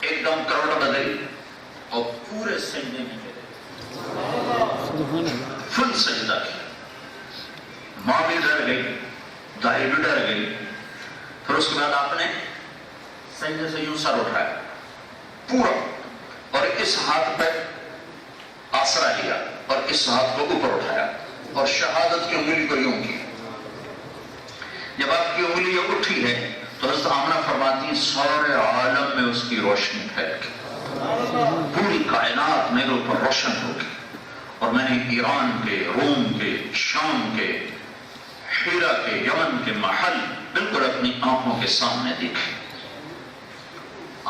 ایک دم کروٹ بدلی اور پورے سجدے میں فل سجدہ کیا. ماں بھی ڈر گئی، دائی بھی ڈر گئی. پھر اس کے بعد آپ نے سجدے سے یوں سر اٹھایا پورا، اور اس ہاتھ پہ آسرا لیا اور اس ہاتھ کو اوپر اٹھایا اور شہادت کی انگلی کو یوں کی. جب آپ کی انگلی اٹھی ہے تو حضرت آمنہ فرماتی ہیں سارے عالم میں اس کی روشنی پھیل گئی، پوری کائنات میرے اوپر روشن ہو گئی. اور میں نے ایران کے، روم کے، شام کے، حیرہ کے، یمن کے محل بالکل اپنی آنکھوں کے سامنے دیکھے.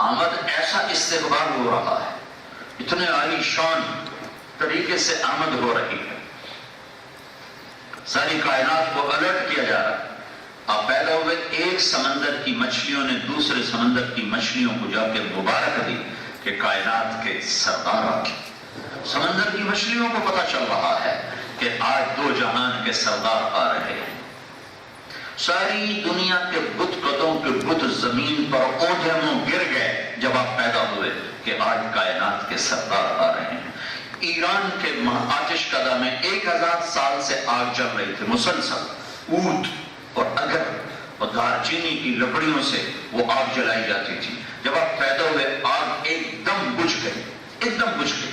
آمد ایسا استقبال ہو رہا ہے، اتنے عالی شان طریقے سے آمد ہو رہی ہے، ساری کائنات کو الرٹ کیا جا رہا ہے. آپ پیدا ہوئے، ایک سمندر کی مچھلیوں نے دوسرے سمندر کی مچھلیوں کو جا کے مبارک دی کہ کائنات کے سردار آ گئے. سمندر کی مچھلیوں کو پتہ چل رہا ہے کہ آج دو جہان کے سردار آ رہے ہیں. ساری دنیا کے بت قدوں کے بت زمین پر اونھے منہ گر گئے جب آپ پیدا ہوئے کہ آج کائنات کے سردار آ رہے ہیں. ایران کے آتش کدہ میں 1000 سال سے آگ جل رہی تھی مسلسل، اونٹ اور اگر اور دار چینی کی لکڑیوں سے وہ آگ جلائی جاتی تھی. جب آپ پیدا ہوئے آگ ایک دم بجھ گئی، ایک دم بجھ گئی،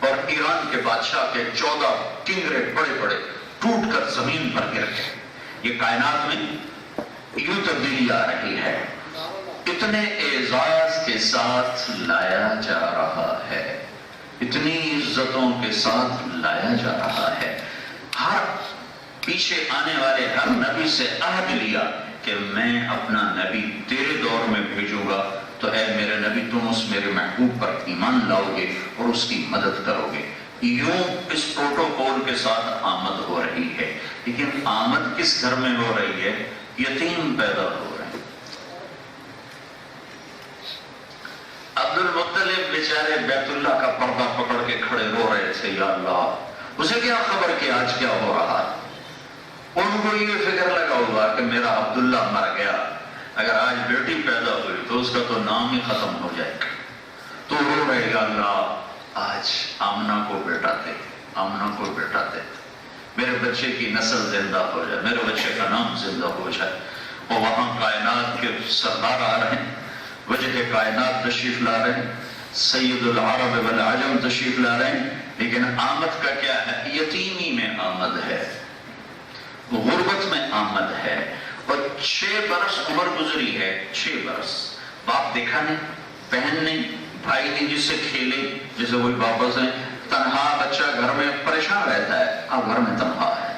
اور ایران کے بادشاہ کے 14 کنگرے بڑے بڑے ٹوٹ کر زمین پر گر گئے. یہ کائنات میں یوں تبدیلی آ رہی ہے، اتنے اعزاز کے ساتھ لایا جا رہا ہے، اتنی عزتوں کے ساتھ لایا جا رہا ہے. ہر پیچھے آنے والے ہر نبی سے عہد لیا کہ میں اپنا نبی تیرے دور میں بھیجوں گا تو اے میرے نبی تم اس میرے محبوب پر ایمان لاؤ گے اور اس کی مدد کرو گے. یوں اس پروٹوکول کے ساتھ آمد ہو رہی ہے. لیکن آمد کس گھر میں ہو رہی ہے؟ یتیم پیدا ہو رہے ہیں. عبد المطلب بیچارے بیت اللہ کا پردہ پکڑ کے کھڑے ہو رہے تھے، یا اللہ اسے کیا خبر کہ آج کیا ہو رہا ہے. ان کو یہ فکر لگا ہوا کہ میرا عبداللہ مر گیا، اگر آج بیٹی پیدا ہوئی تو اس کا تو نام ہی ختم ہو جائے گا. تو رو رہے گا اللہ آج آمنہ کو بیٹا دے، آمنہ کو بیٹا دے، میرے بچے کی نسل زندہ ہو جائے، میرے بچے کا نام زندہ ہو جائے. اور وہاں کائنات کے سردار آ رہے ہیں، وجہ کائنات تشریف لا رہے ہیں، سید العرب والعجم تشریف لا رہے ہیں. لیکن آمد کا کیا ہے؟ یتیمی میں آمد ہے، غربت میں آمد ہے. اور 6 برس عمر گزری ہے، 6 برس باپ دیکھا نہیں، بہن نہیں، بھائی نہیں جس سے کھیلے، جیسے وہی واپس ہیں. تنہا بچہ گھر میں پریشان رہتا ہے، اب گھر میں تنہا ہے.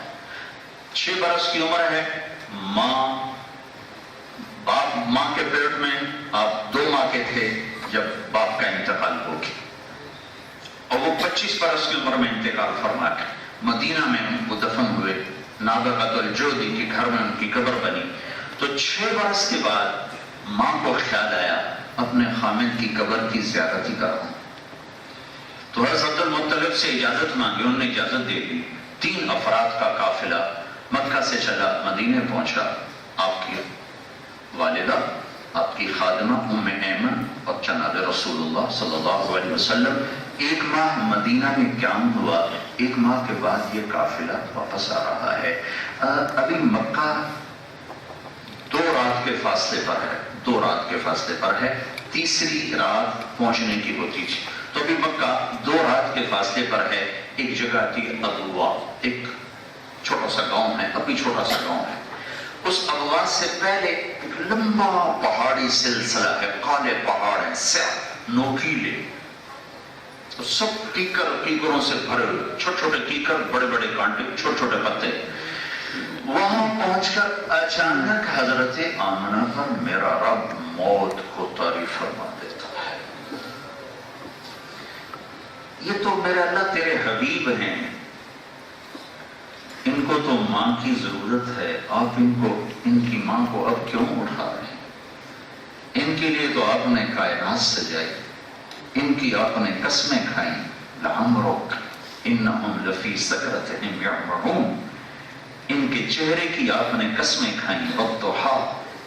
6 برس کی عمر ہے. باپ ماں کے پیٹ میں، آپ 2 ماہ کے تھے جب باپ کا انتقال ہو گیا، اور وہ 25 برس کی عمر میں انتقال فرما گئے. مدینہ میں وہ دفن ہوئے، نابغۃ الجودی کے گھر میں ان کی قبر بنی. تو 6 برس کے بعد ماں کو خیال آیا اپنے خامد کی قبر کی زیارت ہی کروں. تو حضرت عبد المطلب سے اجازت مانگی، انہوں نے اجازت دے دی. 3 افراد کا قافلہ مکہ سے چلا، مدینے پہنچا. آپ کی والدہ آپ کی خادمہ ام ایمن اور جناب رسول اللہ صلی اللہ علیہ وسلم 1 ماہ مدینہ میں قیام ہوا. 1 ماہ کے بعد یہ قافلہ واپس آ رہا ہے. ابھی مکہ 2 رات کے فاصلے پر ہے, 2 رات کے فاصلے پر ہے. تیسری رات پہنچنے کی ہوتی تھی. تو ابھی مکہ 2 رات کے فاصلے پر ہے. ایک جگہ تھی ابوا, ایک چھوٹا سا گاؤں ہے, ابھی چھوٹا سا گاؤں ہے. اس ابوا سے پہلے ایک لمبا پہاڑی سلسلہ ہے, کالے پہاڑ ہیں, سیاہ نوکیلے, سب کیکروں سے بھرے ہوئے, چھوٹے چھوٹے کیکر, بڑے بڑے کانٹے, چھوٹے چھوٹے پتے. وہاں پہنچ کر اچانک حضرت آمنہ پر میرا رب موت کو طاری فرما دیتا ہے. یہ تو میرے اللہ تیرے حبیب ہیں, ان کو تو ماں کی ضرورت ہے, آپ ان کی ماں کو اب کیوں اٹھا رہے ہیں؟ ان کے لیے تو آپ نے کائنات سجائی, ان کی آپ نے قسمیں کھائیں. لعمرک انہم لفی سکرتہم یعمہون, ان کے چہرے کی آپ نے قسمیں کھائیں. والضحا,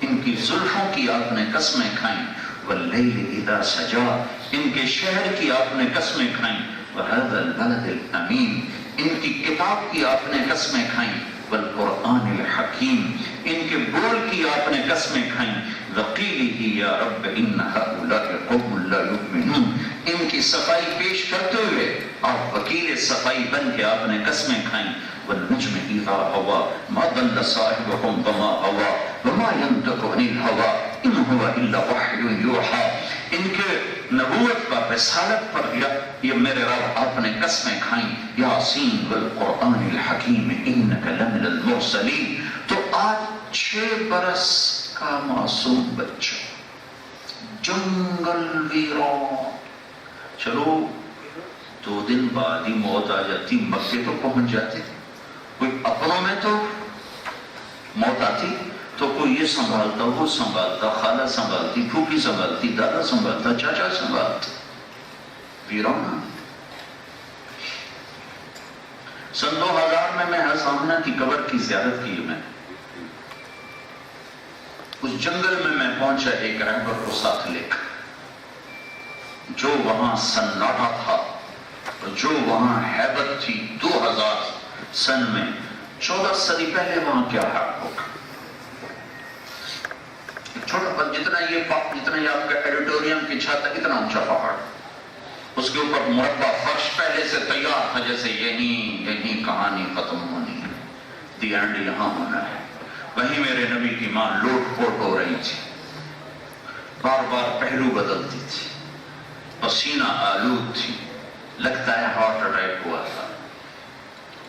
ان کی زلفوں کی آپ نے قسمیں کھائیں. واللیل اذا سجا, ان کے شہر کی آپ نے قسمیں کھائیں. وہذا البلد الامین, ان کی کتاب کی آپ نے قسمیں کھائیں. والقرآن الحکیم, ان کے بول کی آپ نے قسمیں کھائیں. وقیلہ یا رب ان ہؤلاء قوم لا یؤمنون, ان کی صفائی پیش کرتے ہوئے آپ وکیل صفائی بن کے آپ نے قسمیں کھائیں. والنجم اذا ہوا ما ضل صاحبکم وما ہوا وما ینطق عن الہوا ان هو الا وحی یوحی. ان کے نبوت پر, رسالت پر یہ میرے رب آپ نے قسمیں کھائیں. یاسین والقرآن الحکیم انک لمن المرسلین. تو آج 6 برس کا معصوم بچہ جنگل ویران, چلو 2 دن بعد ہی موت آ جاتی, مکے تو پہنچ جاتے, کوئی اپنوں میں تو موت آتی, تو کوئی یہ سنبھالتا, وہ سنبھالتا, خالہ سنبھالتی, پھوپھی سنبھالتی, دادا سنبھالتا, چاچا سنبھالتا. ویران. سن 2000 میں حضرت آمنہ کی قبر کی زیارت کی. میں اس جنگل میں پہنچا ایک رہبر کو ساتھ لے کر, جو وہاں سناٹا تھا, جو وہاں ہیبت تھی. 2000 سن میں 14 صدی پہلے وہاں کیا حق ہوگا. چھوٹا پر جتنا یہ آپ کا ایڈیٹوریم کی چھت ہے, اتنا اونچا پہاڑ, اس کے اوپر مربع فرش پہلے سے تیار تھا, جیسے یہی کہانی ختم ہونی ہے, دی اینڈ یہاں ہونا ہے. وہیں میرے نبی کی ماں لوٹ پوٹ ہو رہی تھی, بار بار پہلو بدلتی تھی, پسینہ آلود تھی, لگتا ہے ہارٹ اٹیک ہوا تھا.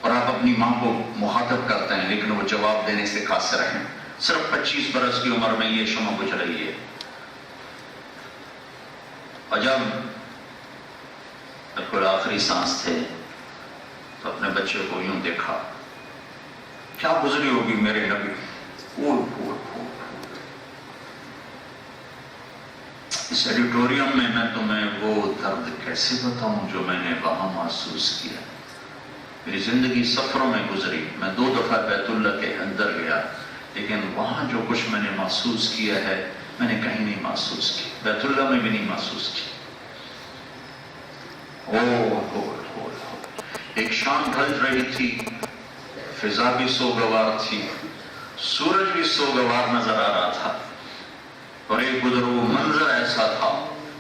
اور آپ اپنی ماں کو مخاطب کرتے ہیں, لیکن وہ جواب دینے سے قاصر ہیں. صرف 25 برس کی عمر میں یہ شمع بجھ رہی ہے. اور جب بالکل آخری سانس تھے تو اپنے بچے کو یوں دیکھا, کیا گزری ہوگی میرے نبی. اس ایڈیٹوریم میں تمہیں وہ درد کیسے بتاؤں جو میں نے وہاں محسوس کیا. میری زندگی سفروں میں گزری, میں 2 دفعہ بیت اللہ کے اندر گیا, لیکن وہاں جو کچھ میں نے محسوس کیا ہے میں نے کہیں نہیں محسوس کی, بیت اللہ میں بھی نہیں محسوس کی. ایک شام ڈھل رہی تھی, فضا بھی سوگوار تھی, سورج بھی سوگوار نظر آ رہا تھا, اور ایک ادھر وہ منظر ایسا تھا,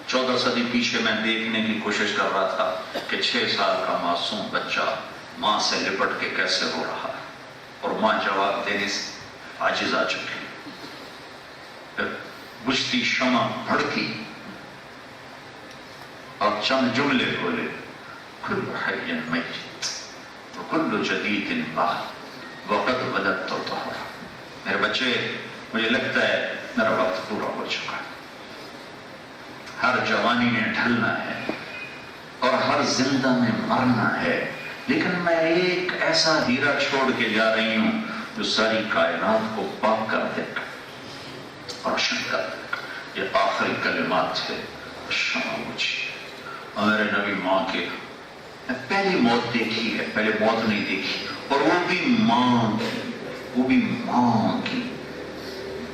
14 صدی پیچھے میں دیکھنے کی کوشش کر رہا تھا کہ 6 سال کا معصوم بچہ ماں سے لپٹ کے کیسے ہو رہا ہے, اور ماں جواب دینے سے عاجز آ چکی. بجھتی شمع بھڑکی اور چند جملے بولے, کل حی میت وکل جدید بعد وقد ولدت طہرا. میرے بچے, مجھے لگتا ہے میرا وقت پورا ہو چکا ہے, ہر جوانی نے ڈھلنا ہے اور ہر زندہ میں مرنا ہے, لیکن میں ایک ایسا ہیرا چھوڑ کے جا رہی ہوں جو ساری کائنات کو پاک کر دے گا, روشن کر دے گا. یہ آخری کلمات تھے, شمع بجھی. اور میرے نبی ماں کے, میں پہلی موت دیکھی ہے, پہلے موت نہیں دیکھی, اور وہ بھی ماں کی, وہ بھی ماں کی.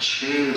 6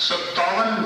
57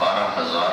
12,000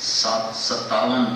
57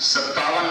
57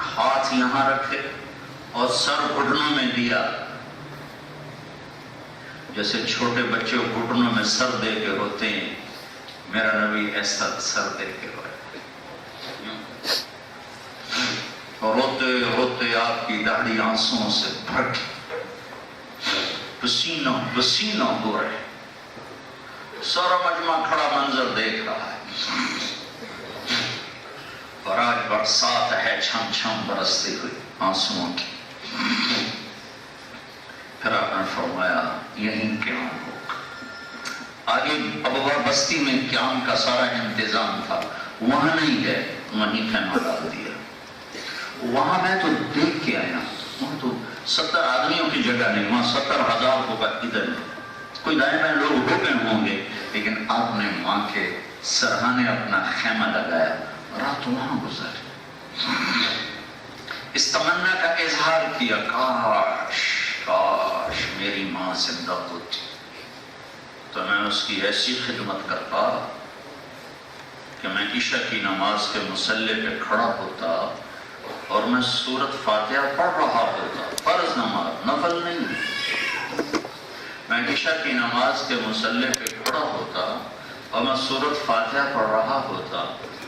ہاتھ یہاں رکھے اور سر گھٹنوں میں دیا، جیسے چھوٹے بچے گھٹنوں میں سر دے کے روتے ہیں، میرا نبی ایسا سر دے کے روئے، اور روتے روتے آپ کی داڑھی آنسوؤں سے بھر گئی، پسینہ پسینہ ہو رہے، سارا مجمع کھڑا منظر دیکھ رہا ہے، اور آج برسات ہے چھم چھم برستی ہوئی آنسوؤں کی۔ پھر آپ نے فرمایا یہیں قیام ہوگا۔ آگے ابوا بستی میں قیام کا سارا انتظام تھا، وہاں نہیں گئے، وہیں خیمہ ڈال دیا۔ وہاں میں تو دیکھ کے آیا، وہاں تو 70 آدمیوں کی جگہ نہیں، وہاں 70,000 ہوگا، ادھر کوئی دائیں بائیں لوگ ہو گئے ہوں گے، لیکن آپ نے ماں کے سرہانے اپنا خیمہ لگایا، رات وہاں گزاری، اس تمنا کا اظہار کیا، کاش کاش میری ماں زندہ ہوتی تو میں اس کی ایسی خدمت کرتا کہ میں عشاء کی نماز کے مصلی پہ کھڑا ہوتا اور میں سورۃ فاتحہ پڑھ رہا ہوتا، فرض نماز، نفل نہیں، میں عشاء کی نماز کے مصلی پہ کھڑا ہوتا اور میں سورۃ فاتحہ پڑھ رہا ہوتا،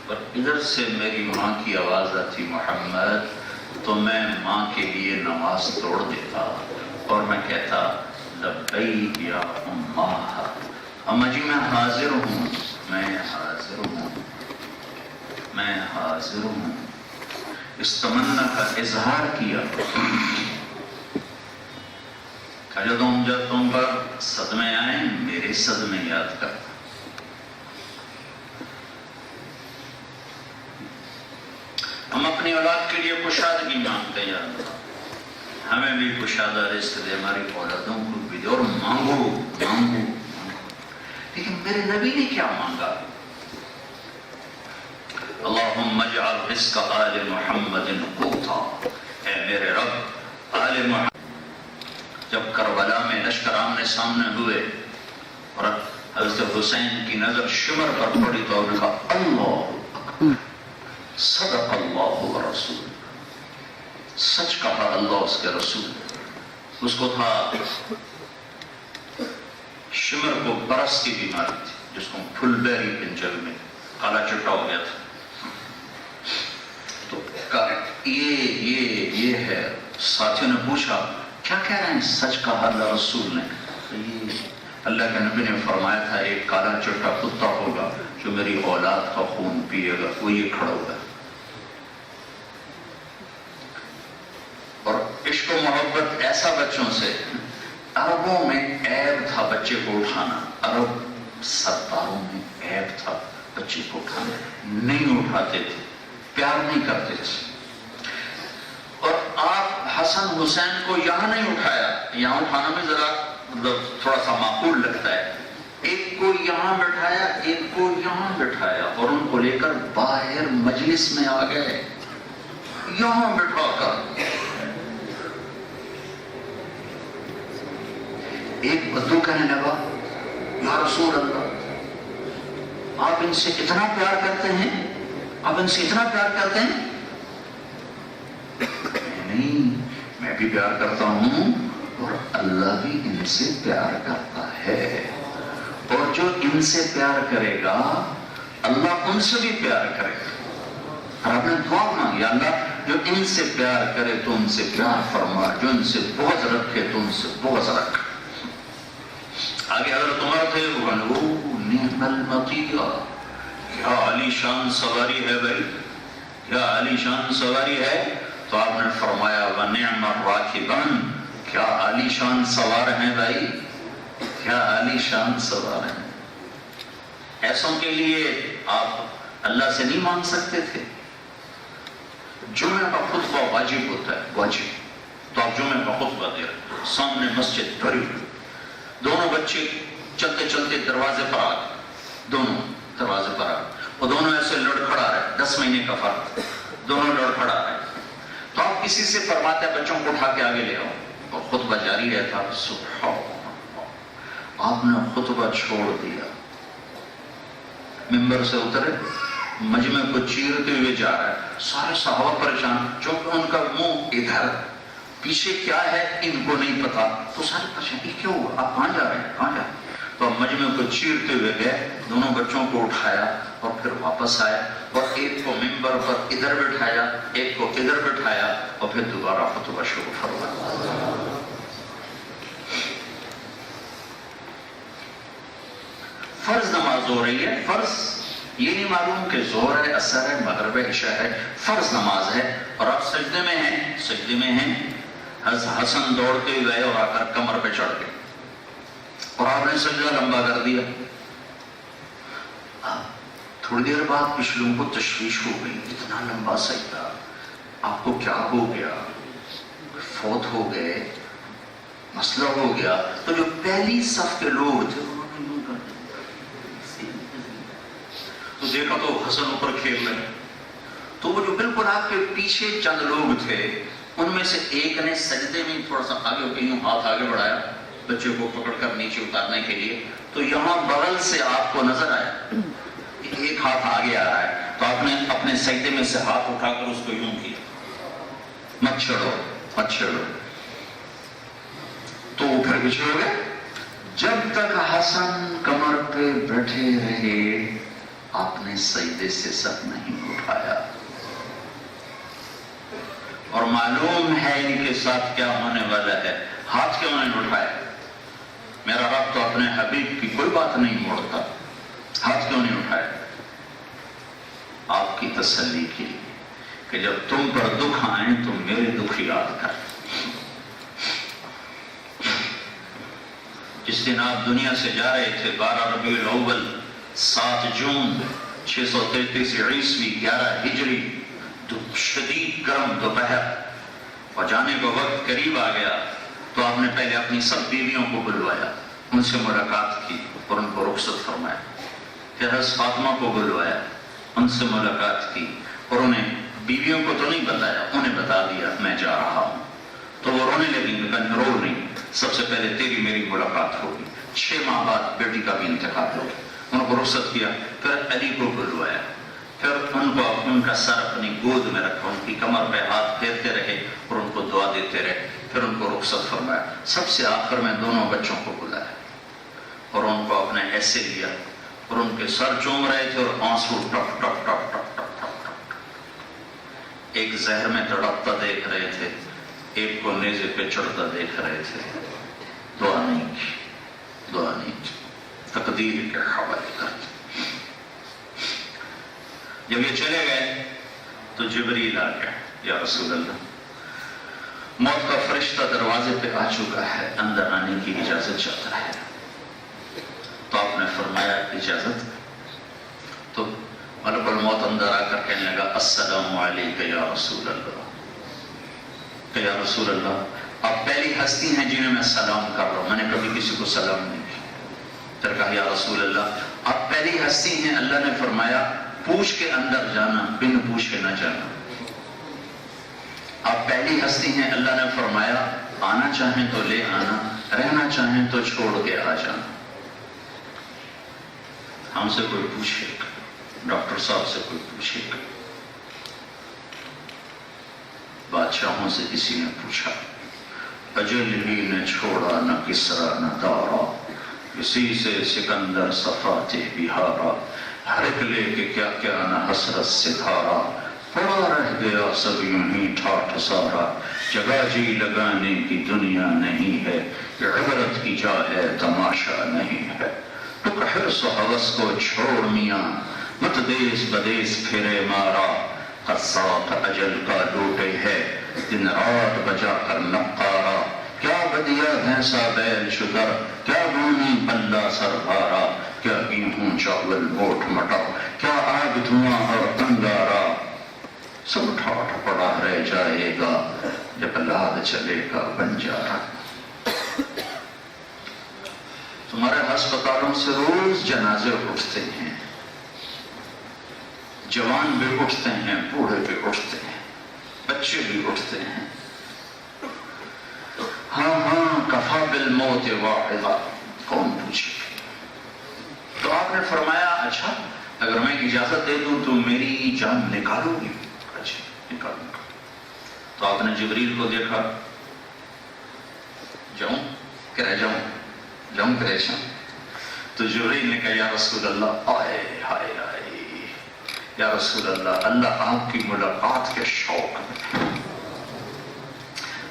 اور ادھر سے میری ماں کی آواز آتی محمد، تو میں ماں کے لیے نماز توڑ دیتا اور میں کہتا لبیک یا اماں، اماں جی میں حاضر ہوں، میں حاضر ہوں، میں حاضر ہوں، اس تمنا کا اظہار کیا۔ جب تم پر صدمے آئیں میرے صدمے یاد کر۔ ہم اپنی اولاد کے لیے کشادگی مانگتے ہیں، یا اللہ ہمیں بھی کشادہ رزق دے، ہماری اولادوں کو بھی دے، اور مانگو مانگو۔ لیکن میرے نبی نے کیا مانگا؟ اللہم اجعل رزق آل محمد قوتا، اے میرے رب آل محمد۔ جب کربلا میں لشکر آمنے سامنے ہوئے اور حضرت حسین کی نظر شمر پر پڑی تو انہوں نے کہا اللہ اکبر، صدق اللہ و رسول، سچ کہا اللہ اس کے رسول۔ اس کو تھا شمر کو برس کی بیماری تھی، جس کو پھل بیری پنجل میں کالا چٹا ہو گیا تھا، تو یہ ہے۔ ساتھیوں نے پوچھا کیا کہہ رہے ہیں؟ سچ کہا اللہ رسول نے۔ یہ اللہ کے نبی نے فرمایا تھا ایک کالا چٹا کتا ہوگا جو میری اولاد کا خون پیے گا، وہ یہ کھڑا ہوگا۔ اور عشق و محبت ایسا بچوں سے، عربوں میں عیب تھا بچے کو اٹھانا، عرب سرداروں میں عیب تھا بچے کو اٹھانا، نہیں اٹھاتے تھے، پیار نہیں کرتے تھے۔ اور آپ حسن حسین کو یہاں نہیں اٹھایا، یہاں اٹھانا بھی ذرا تھوڑا سا معقول لگتا ہے، ایک کو یہاں بٹھایا ایک کو یہاں بٹھایا، اور ان کو لے کر باہر مجلس میں آ گئے، یہاں بٹھا کر ایک بدو کہنے لگا یا رسول اللہ آپ ان سے اتنا پیار کرتے ہیں، آپ ان سے اتنا پیار کرتے ہیں؟ نہیں، میں بھی پیار کرتا ہوں اور اللہ بھی ان سے پیار کرتا ہے، اور جو ان سے پیار کرے گا اللہ ان سے بھی پیار کرے گا۔ اور آپ نے دعا مانگی اللہ جو ان سے پیار کرے تو ان سے پیار فرما، جو ان سے بغض رکھے تو ان سے بغض رکھ۔ آگے حضرت عمر تھے، وہ نعم المطیع، کیا عالی شان سواری ہے بھائی، کیا عالی شان سواری ہے؟ تو آپ نے فرمایا وَنِعْمَ الرَّاكِبَانِ، کیا عالی شان سوار ہیں بھائی، کیا عالی شان سوار ہیں۔ ایسوں کے لیے آپ اللہ سے نہیں مانگ سکتے تھے؟ جمعہ کا خطبہ واجب ہوتا ہے، واجب، تو آپ جمعہ کا خطبہ دے رہے، سامنے مسجد بھری، دونوں بچے چلتے چلتے دروازے پر آ گئے، دونوں دروازے پر آ گئے، وہ دونوں ایسے لڑکھڑا رہے، 10 مہینے کا فرق، دونوں لڑکھڑا رہے، تو آپ کسی سے فرماتے ہیں بچوں کو اٹھا کے آگے لے آؤ، اور خطبہ جاری رہتا۔ سبحان اللہ، آپ نے خطبہ چھوڑ دیا، ممبر سے اترے مجمع کو چیرتے ہوئے جا رہا ہے. سارے صحابہ پریشان، چونکہ ان کا منہ ادھر، پیچھے کیا ہے ان کو نہیں پتا، تو سارے پریشان، یہ کیوں ہوا، آپ کہاں جا رہے ہیں، کہاں جا رہے ہیں؟ تو اب مجمع کو چیرتے ہوئے گئے، دونوں بچوں کو اٹھایا اور پھر واپس آئے، اور ایک کو ممبر پر ادھر بٹھایا، ایک کو ادھر بٹھایا، اور پھر دوبارہ خطبہ شروع فرمایا. فرض نماز ہو رہی ہے، فرض یہ نہیں معلوم کہ ظہر ہے، عصر ہے، مغرب ہے، عشاء ہے، فرض نماز ہے، اور آپ سجدے میں ہیں، سجدے میں ہیں. حسن دوڑتے ہوئے گئے اور آ کر کمر پہ چڑھ گئے اور آپ نے سجدہ لمبا کر دیا. تھوڑی دیر بعد پچھلوں کو تشویش ہو گئی، اتنا لمبا سجدہ، آپ کو کیا ہو گیا، فوت ہو گئے، مسئلہ ہو گیا. تو جو پہلی صف کے لوگ تھے انہوں نے یوں کر دیا، تو دیکھا تو حسن اوپر کھیل رہے. تو وہ جو بالکل آپ کے پیچھے چند لوگ تھے ان میں سے ایک نے سجدے میں تھوڑا سا آگے ہو کے یوں ہاتھ آگے بڑھایا بچے کو پکڑ کر نیچے اتارنے کے لیے. تو یہاں بغل سے آپ کو نظر آیا ایک ہاتھ آگے آ رہا ہے، تو آپ نے اپنے سجدے میں سے ہاتھ اٹھا کر اس کو یوں کیا، مت چھڑو مت چھڑو. تو وہ پھر پیچھے ہو گئے. جب تک حسن کمر پہ بیٹھے رہے آپ نے سجدے سے سر نہیں اٹھایا. اور معلوم ہے ان کے ساتھ کیا ہونے والا ہے. ہاتھ کیوں نہیں اٹھائے؟ میرا رب تو اپنے حبیب کی کوئی بات نہیں موڑتا. ہاتھ کیوں نہیں اٹھائے؟ آپ کی تسلی کے لیے کہ جب تم پر دکھ آئیں تو میرے دکھ یاد کر. جس دن آپ دنیا سے جا رہے تھے 12 ربیع الاول 7 جون 633 عیسوی 11 ہجری، تو شدید گرم دوپہر اور جانے کا وقت قریب آ گیا، تو آپ نے پہلے اپنی سب بیویوں کو بلوایا، ان سے ملاقات کی اور ان کو رخصت فرمایا. پھر حضرت فاطمہ کو بلوایا، ان سے ملاقات کی اور انہیں بیویوں کو تو نہیں بتایا، انہیں بتا دیا میں جا رہا ہوں. تو وہ رونے لگی، لیکن رو نہیں، سب سے پہلے تیری میری ملاقات ہوگی. 6 ماہ بعد بیٹی کا بھی انتقال ہو. ان کو رخصت کیا. پھر علی کو بلوایا، پھر ان کو ان کا سر اپنی گود میں رکھا، ان کی کمر پہ ہاتھ پھیرتے رہے اور ان کو دعا دیتے رہے. پھر ان کو رخصت فرمایا. سب سے آخر میں دونوں بچوں کو بلایا اور ان کو اپنے ایسے لیا اور ان کے سر چوم رہے تھے اور آنسو ٹپ ٹپ ٹپ ٹپ ٹپ ٹپ ٹپ. ایک زہر میں تڑپتا دیکھ رہے تھے، ایک کو نیزے پہ چڑھتا دیکھ رہے تھے. دعا نہیں کی، دعا نہیں کی، تقدیر کے حوالے کرتے. جب یہ چلے گئے تو جبریل آ گیا، یا رسول اللہ موت کا فرشتہ دروازے پہ آ چکا ہے، اندر آنے کی اجازت چاہتا ہے. تو آپ نے فرمایا اجازت. تو ملک الموت اندر آ کر کہنے لگا السلام علیکم یا رسول اللہ، کہ یا رسول اللہ آپ پہلی ہستی ہیں جنہیں میں سلام کر رہا ہوں، میں نے کبھی کسی کو سلام نہیں کیا. پھر کہا یا رسول اللہ آپ پہلی ہستی ہیں، اللہ نے فرمایا پوچھ کے اندر جانا، بن پوچھ کے نہ جانا. آپ پہلی ہستی ہیں، اللہ نے فرمایا آنا چاہیں تو لے آنا، رہنا چاہیں تو چھوڑ کے آ جانا. ہم سے کوئی پوچھے گا، ڈاکٹر صاحب سے کوئی پوچھے گا، بادشاہوں سے کسی نے پوچھا، اجل ہی نے چھوڑا نہ کسرا نہ دارا، کسی سے سکندر صفات بہارا، ہر ایک لے کے کیا کیا نہ حسرت سکھارا، پڑا رہ گیا سب یوں ہی ٹھاٹھ سارا، جگہ جی لگانے کی دنیا نہیں ہے، یہ عبرت کی جا ہے تماشا نہیں ہے. تو حرص و حوث کو چھوڑ میاں، مت دیس بدیس پھرے مارا، ہر ساتھ اجل کا لوٹے ہے، دن رات بجا کر نقارا. کیا بدیا بھینسا بیل شکر، کیا گونی بندہ سر بھارا، کیا گیہوں چاول موٹ مٹا، کیا آگ دھواں اور انگارا. سب ٹھاٹھ پڑا رہ جائے گا جب لاد چلے گا بنجارا. تمہارے ہسپتالوں سے روز جنازے اٹھتے ہیں، جوان بھی اٹھتے ہیں، بوڑھے بھی اٹھتے ہیں، بچے بھی اٹھتے ہیں. ہاں ہاں کفا بالموت واعظا، کون پوچھے. تو آپ نے فرمایا اچھا اگر میں اجازت دے دوں تو میری جان نکالو گی؟ اچھا نکالوں گا. تو آپ نے جبریل کو دیکھا، جاؤں کہ رہ جاؤں، جاؤں کہ رہ جاؤں؟ تو جبریل نے کہا یا رسول اللہ، آئے ہائے ہائے یا رسول اللہ، اللہ آپ کی ملاقات کے شوق میں،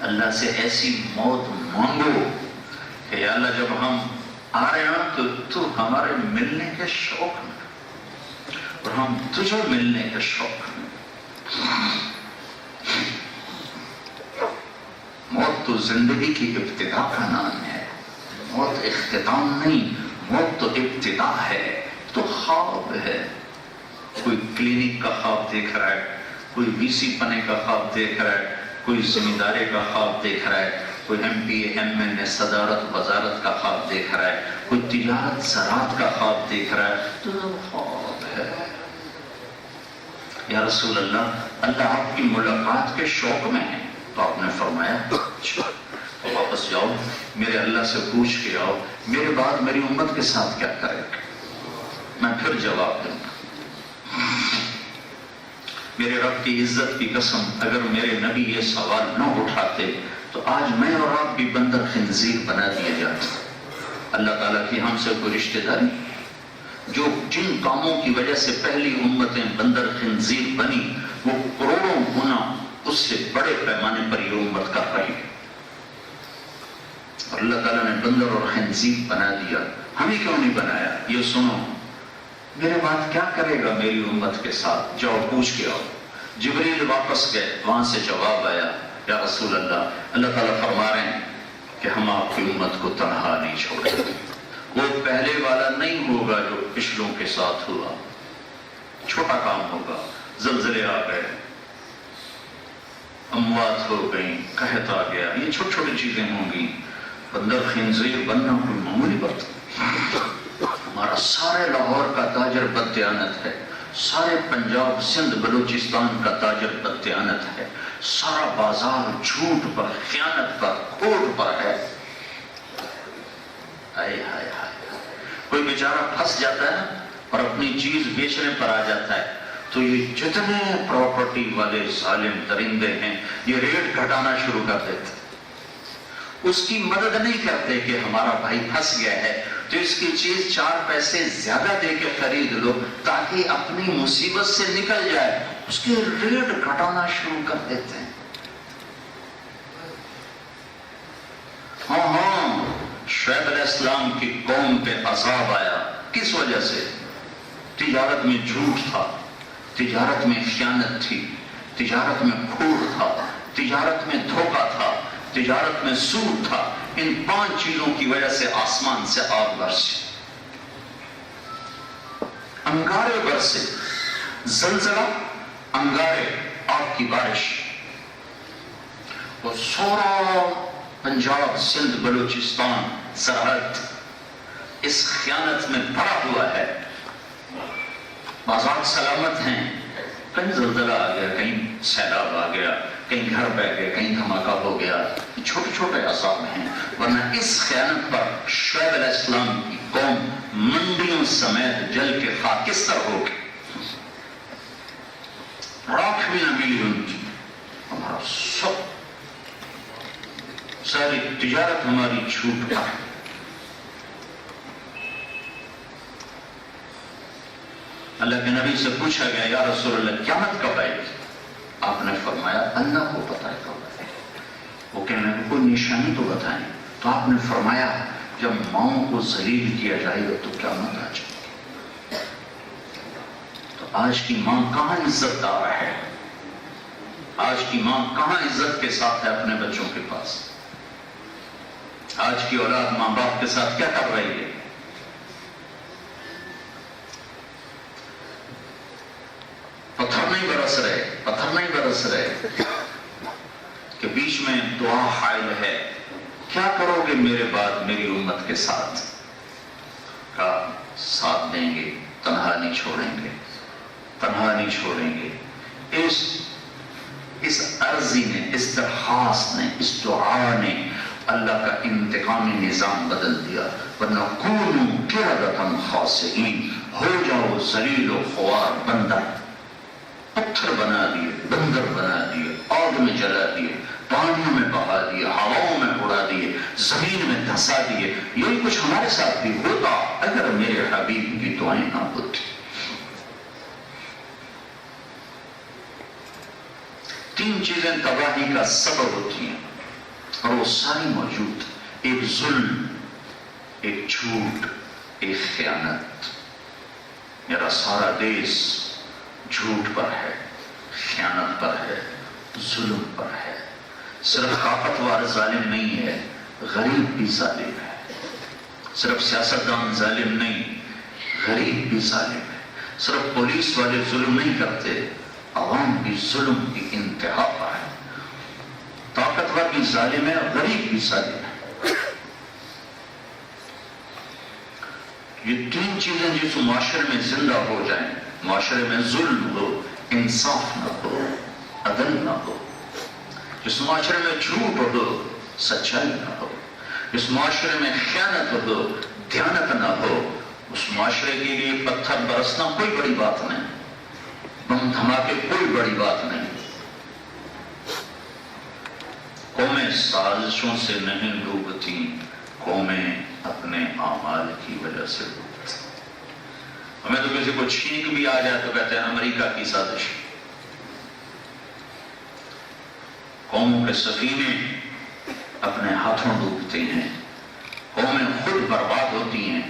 اللہ سے ایسی موت مانگو کہ یا اللہ جب ہم آ رہے ہیں تو ہمارے ملنے کے شوق میں اور ہم تجھے ملنے کے شوق میں. موت تو زندگی کی ابتدا کا نام ہے، موت اختتام نہیں، موت تو ابتدا ہے. تو خواب ہے، کوئی کلینک کا خواب دیکھ رہا ہے، کوئی وی سی بنے کا خواب دیکھ رہا ہے، کوئی ذمہ داری کا خواب دیکھ رہا ہے، کوئی M P A M N A صدارت وزارت کا خواب دیکھ رہا ہے، کوئی تجارت زراعت کا خواب دیکھ رہا ہے. تو خواب ہے. یا رسول اللہ، اللہ آپ کی ملاقات کے شوق میں ہے. تو آپ نے فرمایا اچھا تو واپس جاؤ، میرے اللہ سے پوچھ کے آؤ میرے بعد میری امت کے ساتھ کیا کرے گا، میں پھر جواب دوں گا. میرے رب کی عزت کی قسم، اگر میرے نبی یہ سوال نہ اٹھاتے تو آج میں اور آپ بھی بندر خنزیر بنا دیے جاتے. اللہ تعالیٰ کی ہم سے کوئی رشتہ داری؟ جن کاموں کی وجہ سے پہلی امتیں بندر خنزیر بنی، وہ کروڑوں گنا اس سے بڑے پیمانے پر یہ امت کر رہی ہے. اور اللہ تعالیٰ نے بندر اور خنزیر بنا دیا، ہمیں کیوں نہیں بنایا؟ یہ سنو، میرے بعد کیا کرے گا میری امت کے ساتھ؟ جاؤ پوچھ کے آؤ. جبریل واپس گئے، وہاں سے جواب آیا یا رسول اللہ، اللہ تعالیٰ فرما رہے ہیں کہ ہم آپ کی امت کو تنہا نہیں چھوڑیں گے. وہ پہلے والا نہیں ہوگا جو پچھلوں کے ساتھ ہوا، چھوٹا کام ہوگا. زلزلے آ گئے، اموات ہو گئیں، قحط آ گیا، یہ چھوٹی چھوٹی چیزیں ہوں گی. بندر خنزیر بننا کوئی معمولی بات نہیں. ہمارا سارے لاہور کا تاجر بددیانت ہے، سارے پنجاب سندھ بلوچستان کا تاجر بددیانت ہے، سارا بازار جھوٹ پر، خیانت پر، کھوٹ پر ہے. ہائے ہائے ہائے، کوئی بیچارہ پھنس جاتا ہے اور اپنی چیز بیچنے پر آ جاتا ہے تو یہ جتنے پراپرٹی والے ظالم درندے ہیں یہ ریٹ گھٹانا شروع کر دیتے. اس کی مدد نہیں کرتے کہ ہمارا بھائی پھنس گیا ہے تو اس کی چیز 4 پیسے زیادہ دے کے خرید لو تاکہ اپنی مصیبت سے نکل جائے. اس کے ریٹ گھٹانا شروع کر دیتے ہیں. ہاں شعیب علیہ السلام کی قوم پہ عذاب آیا، کس وجہ سے؟ تجارت میں جھوٹ تھا، تجارت میں خیانت تھی، تجارت میں کھوٹ تھا، تجارت میں دھوکہ تھا، تجارت میں سود تھا. ان 5 چیزوں کی وجہ سے آسمان سے آگ برسی، انگارے برسے، زلزلہ، انگارے، آگ کی بارش. اور سورا پنجاب سندھ بلوچستان سرحد اس خیانت میں بھرا ہوا ہے. بازار سلامت ہیں، کہیں زلزلہ آ گیا، کہیں سیلاب آ گیا، کہیں گھر بہ گئے، کہیں دھماکہ ہو گیا. چھوٹے چھوٹے عذاب ہیں. ورنہ اس خیانت پر شعیب علیہ السلام کی قوم منڈیوں سمیت جل کے خاکستر ہو گئی، راکھ بھی نہ ملی ان کی. ہمارا سب ساری تجارت ہماری چھوٹ پر. اللہ کے نبی سے پوچھا گیا یا رسول اللہ قیامت کب آئے گی؟ آپ نے فرمایا اللہ کو پتہ ہے کب آئے گی. وہ کہنے لگے کوئی نشانی تو بتائیں. تو آپ نے فرمایا جب ماؤں کو ذلیل کیا جائے گا تو قیامت آ جائے گی. تو آج کی ماں کہاں عزت دار ہے؟ آج کی ماں کہاں عزت کے ساتھ ہے اپنے بچوں کے پاس؟ آج کی اولاد ماں باپ کے ساتھ کیا کر رہی ہے؟ پتھر نہیں برس رہے، پتھر نہیں برس رہے کہ بیچ میں دعا حائل ہے کیا کرو گے میرے بعد میری امت کے ساتھ؟ کا ساتھ دیں گے، تنہا نہیں چھوڑیں گے، تنہا نہیں چھوڑیں گے. اس عرضی نے، اس درخواست نے، اس دعا نے اللہ کا انتقامی نظام بدل دیا. ورنہ کونوا قردۃ خاسئین، ہو جاؤ ذلیل و خوار بندر، پتھر بنا دیے، بندر بنا دیے، آگ میں جلا دیے، پانیوں میں بہا دیے، ہواؤں میں اڑا دیے، زمین میں دھسا دیے۔ یہی کچھ ہمارے ساتھ بھی ہوتا اگر میرے حبیب کی دعائیں نہ ہوتی۔ تین چیزیں تباہی کا سبب ہوتی ہیں اور وہ ساری موجود، ایک ظلم، ایک جھوٹ، ایک خیانت۔ میرا سارا دیش جھوٹ پر ہے، خیانت پر ہے، ظلم پر ہے۔ صرف طاقتور ظالم نہیں ہے، غریب بھی ظالم ہے۔ صرف سیاستدان ظالم نہیں، غریب بھی ظالم ہے۔ صرف پولیس والے ظلم نہیں کرتے، عوام بھی ظلم کی انتہا پر ہے۔ طاقتور بھی ظالم ہے، غریب بھی ظالم ہے۔ یہ تین چیزیں جس معاشرے میں زندہ ہو جائیں، معاشرے میں ظلم ہو، انصاف نہ ہو، عدل نہ ہو، جس معاشرے میں جھوٹ ہو، سچائی نہ ہو، جس معاشرے میں خیانت ہو، دیانت نہ ہو، اس معاشرے کے لیے پتھر برسنا کوئی بڑی بات نہیں، بم دھماکے کوئی بڑی بات نہیں۔ قومیں سازشوں سے نہیں ڈوبتی، قومیں اپنے اعمال کی وجہ سے ڈوبتی۔ ہمیں تو کسی کو چھینک بھی آ جائے تو کہتے ہیں امریکہ کی سازش۔ قوموں کے سفینے اپنے ہاتھوں ڈوبتے ہیں، قومیں خود برباد ہوتی ہیں،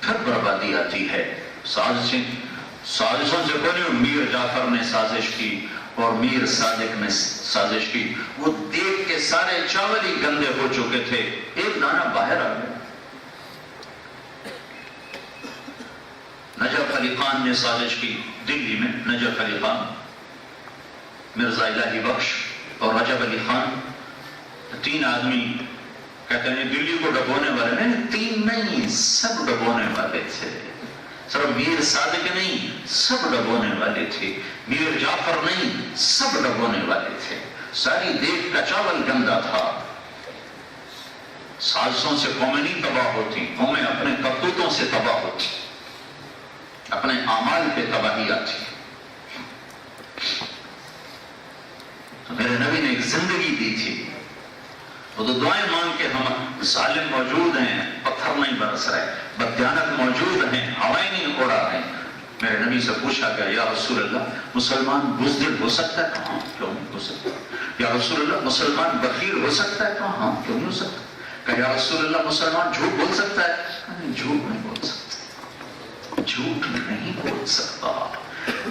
پھر بربادی آتی ہے۔ سازشوں سے کوئی نہیں، میر جعفر نے سازش کی اور میر صادق نے سازش کی، وہ دیکھ کے سارے چاول ہی گندے ہو چکے تھے، ایک دانہ باہر آ گیا۔ نجف علی خان نے سازش کی دلی میں، نجف علی خان، مرزا الہی بخش اور رجب علی خان، تین آدمی کہتے ہیں دلی کو ڈبونے والے، نہیں تین نہیں، سب ڈبونے والے تھے۔ صرف میر صادق نہیں، سب ڈبونے والے تھے، میر جعفر نہیں، سب ڈبونے والے تھے۔ ساری دیکھ کا چاول گندا تھا۔ سازشوں سے قومیں نہیں تباہ ہوتی، قومیں اپنے کرتوتوں سے تباہ ہوتی، اپنے اعمال پہ تباہی آتی۔ تو میرے نبی نے ایک زندگی دی تھی، وہ تو دعائیں مانگ کے ہم ظالم موجود ہیں، پتھر نہیں برس رہے، بددیانت موجود ہیں، ہوائیں نہیں اڑا رہے۔ میرے نبی سے پوچھا گیا یا رسول اللہ مسلمان بزدل ہو سکتا ہے؟ کہاں کیوں نہیں ہو سکتا؟ یا رسول اللہ مسلمان بخیل ہو سکتا ہے؟ کہاں کیوں نہیں ہو سکتا؟ کہ یا رسول اللہ مسلمان جھوٹ بول سکتا ہے؟ نہیں، جھوٹ نہیں بول سکتا، جھوٹ نہیں بول سکتا۔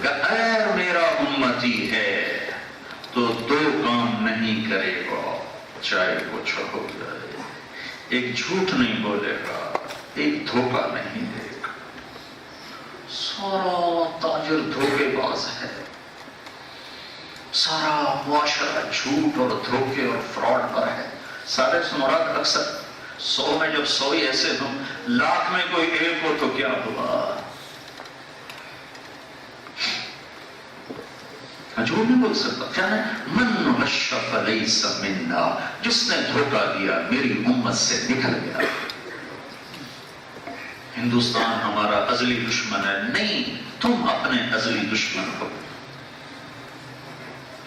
کہ اگر میرا امتی ہے تو دو کام نہیں کرے گا چاہے کچھ ہو جائے، ایک جھوٹ نہیں بولے گا، ایک دھوکہ نہیں دے گا۔ سارا تاجر دھوکے باز ہے، سارا معاشرہ جھوٹ اور دھوکے اور فراڈ پر ہے۔ سارے سے مراد اکثر 100 میں جب 100 ہی ایسے ہوں، لاکھ میں کوئی ایک ہو تو کیا ہوا؟ جھوٹ نہیں بول سکتا۔ کیا ہے؟ من غش فلیس منا، جس نے دھوکہ دیا میری امت سے نکل گیا۔ ہندوستان ہمارا ازلی دشمن ہے، نہیں، تم اپنے ازلی دشمن ہو۔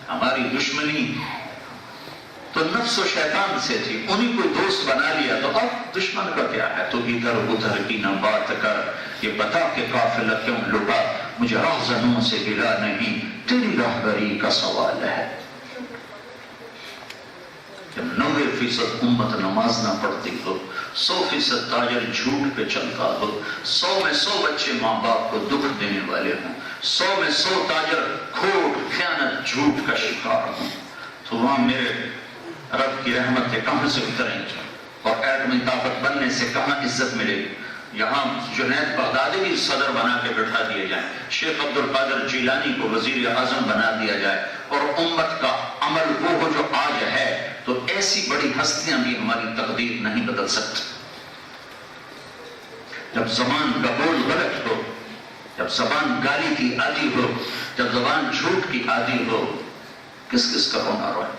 ہماری دشمنی تو نفس و شیطان سے تھی، انہیں کوئی دوست بنا لیا تو اب دشمن کا کیا ہے؟ تو ادھر ادھر کی نہ بات کر، یہ بتا کہ قافلہ کیوں لٹا، مجھے راہزنوں سے گلا نہیں، تیری راہبری کا سوال ہے۔ جب 90% امت نماز نہ پڑھتی ہو، 100% تاجر جھوٹ پہ چلتا ہو، 100 میں 100 بچے ماں باپ کو دکھ دینے والے ہوں، 100 میں 100 تاجر کھوٹ، خیانت، جھوٹ کا شکار ہوں، تو وہاں میرے رب کی رحمتیں کہاں سے اتریں گی اور ایٹمی طاقت بننے سے کہاں عزت ملے گی؟ یہاں جنید بغدادی بھی صدر بنا کے بٹھا دیے جائیں، شیخ عبد القادر جیلانی کو وزیر اعظم بنا دیا جائے، اور امت کا عمل وہ ہو جو آج ہے، تو ایسی بڑی ہستیاں بھی ہماری تقدیر نہیں بدل سکتی۔ جب زبان کا بول غلط ہو، جب زبان گالی کی عادی ہو، جب زبان جھوٹ کی عادی ہو، کس کس کا رونا روئے؟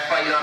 FIR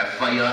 FIR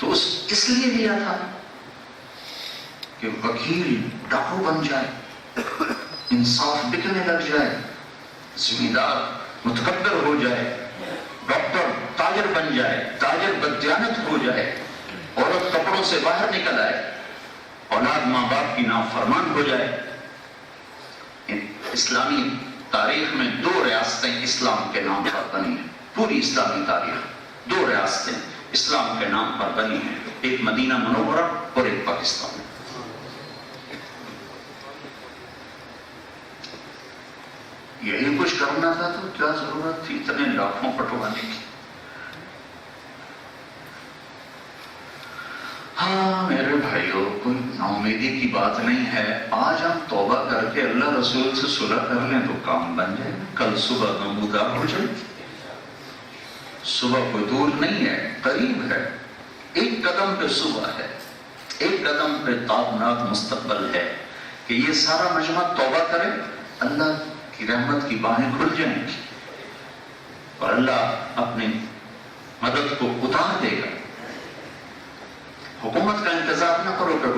تو اس لیے لیا تھا کہ وکیل ڈاکو بن جائے، انصاف بکنے لگ جائے، زمیندار متکبر ہو جائے، ڈاکٹر تاجر بن جائے، تاجر بددیانت ہو جائے، عورت کپڑوں سے باہر نکل آئے، اولاد ماں باپ کی نافرمان ہو جائے۔ اسلامی تاریخ میں 2 ریاستیں اسلام کے نام پر بنی ہیں، پوری اسلامی تاریخ 2 ریاستیں اسلام کے نام پر بنی ہیں، ایک مدینہ منورہ اور ایک پاکستان۔ یہی کچھ کرنا تھا تو کیا ضرورت تھی اتنے لاکھوں پٹوانے کی؟ ہاں میرے بھائیوں، کوئی ناامیدی کی بات نہیں ہے۔ آج ہم توبہ کر کے اللہ رسول سے صلح کر لیں تو کام بن جائے، کل صبح نمودار ہو جائے۔ صبح کوئی دور نہیں ہے، قریب ہے، ایک قدم پہ صبح ہے، ایک قدم پہ تابناک مستقبل ہے کہ یہ سارا مجمع توبہ کرے، اللہ کی رحمت کی باہیں کھل جائیں گی اور اللہ اپنی مدد کو اتار دے گا۔ حکومت کا انتظار نہ کرو کہ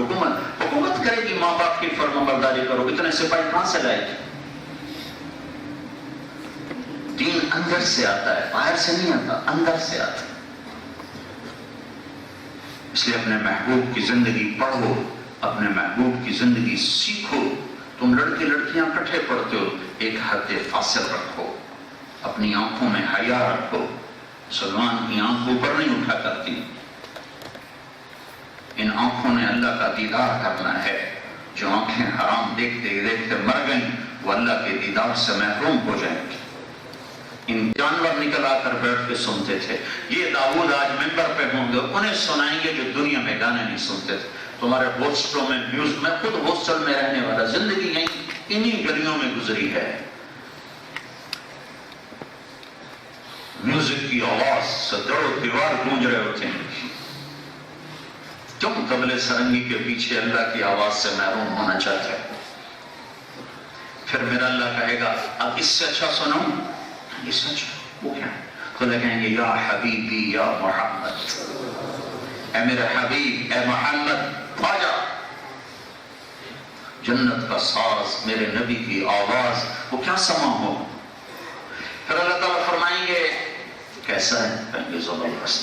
حکومت کرے گی، ماں باپ کی فرمانبرداری کرو، اتنے سپاہی کہاں سے لائے گی؟ دین اندر سے آتا ہے، باہر سے نہیں آتا، اندر سے آتا ہے۔ اس لیے اپنے محبوب کی زندگی پڑھو، اپنے محبوب کی زندگی سیکھو۔ تم لڑکے لڑکیاں کٹھے پڑھتے ہو، ایک حد فاصل رکھو، اپنی آنکھوں میں حیا رکھو۔ مسلمان کی آنکھ اوپر نہیں اٹھا کرتی، ان آنکھوں نے اللہ کا دیدار کرنا ہے۔ جو آنکھیں حرام دیکھتے دیکھتے مر گئیں وہ اللہ کے دیدار سے محروم ہو جائیں گی۔ ان جانور نکل آ کر بیٹھ کے سنتے تھے، یہ داؤد آج ممبر پہ ہوں گے، انہیں سنائیں گے جو دنیا میں گانے نہیں سنتے تھے۔ تمہارے ہاسٹلوں میں میوزک، میں خود ہاسٹل میں رہنے والا، زندگی یہیں انہی گلیوں میں گزری ہے۔ میوزک کی آواز سے دڑو دیوار گونج رہے ہوتے ہیں۔ کیوں طبلے سرنگی کے پیچھے اللہ کی آواز سے محروم ہونا چاہتے ہیں؟ پھر میرا اللہ کہے گا اب اس سے اچھا سنو، اس سے اچھا وہ کیا؟ تو کہیں گے یا حبیبی یا محمد، اے میرے حبیب، اے محمد آجا۔ جنت کا ساز، میرے نبی کی آواز، وہ کیا سما ہو؟ پھر اللہ تعالیٰ فرمائیں گے کیسا ہے؟ کہیں گے زبردست۔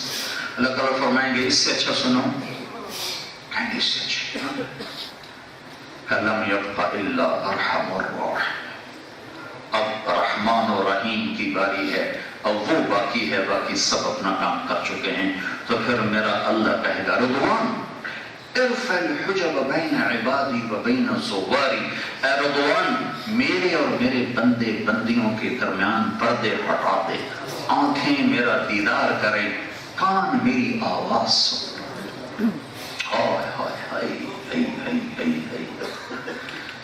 اللہ تعالیٰ فرمائیں گے اس سے اچھا سنو، کہیں گے اس سے اچھا۔ لم یبق الا ارحم الراحمین، اب رحمان و رحیم کی باری ہے، اب وہ باقی ہے، باقی سب اپنا کام کر چکے ہیں۔ تو پھر میرا اللہ کہے گا رضوان ارفع الحجب بین عبادی و بین زواری، اے رضوان میرے اور میرے بندے بندیوں کے درمیان پردے ہٹا دے، آنکھیں میرا دیدار کریں، کان میری آواز سن۔ ہائے ہائے ہائے ہائے ہائے ہائے ہائے،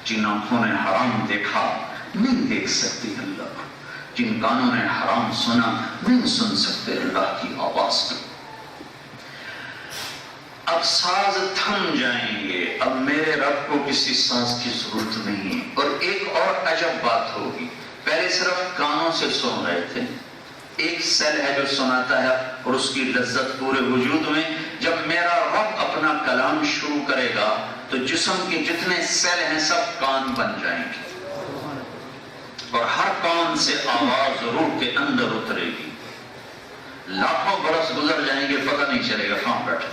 جن آنکھوں نے حرام دیکھا نہیں دیکھ سکتی اللہ کو، جن کانوں نے حرام سنا نہیں سن سکتے اللہ کی آواز کو۔ اب ساز تھم جائیں گے، اب میرے رب کو کسی ساز کی ضرورت نہیں۔ اور ایک اور عجب بات ہوگی، پہلے صرف کانوں سے سن رہے تھے، ایک سیل ہے جو سناتا ہے اور اس کی لذت پورے وجود میں۔ جب میرا رب اپنا کلام شروع کرے گا تو جسم کے جتنے سیل ہیں سب کان بن جائیں گے، اور ہر کان سے آواز روح کے اندر اترے گی۔ لاکھوں برس گزر جائیں گے، پتہ نہیں چلے گا کہاں بیٹھے۔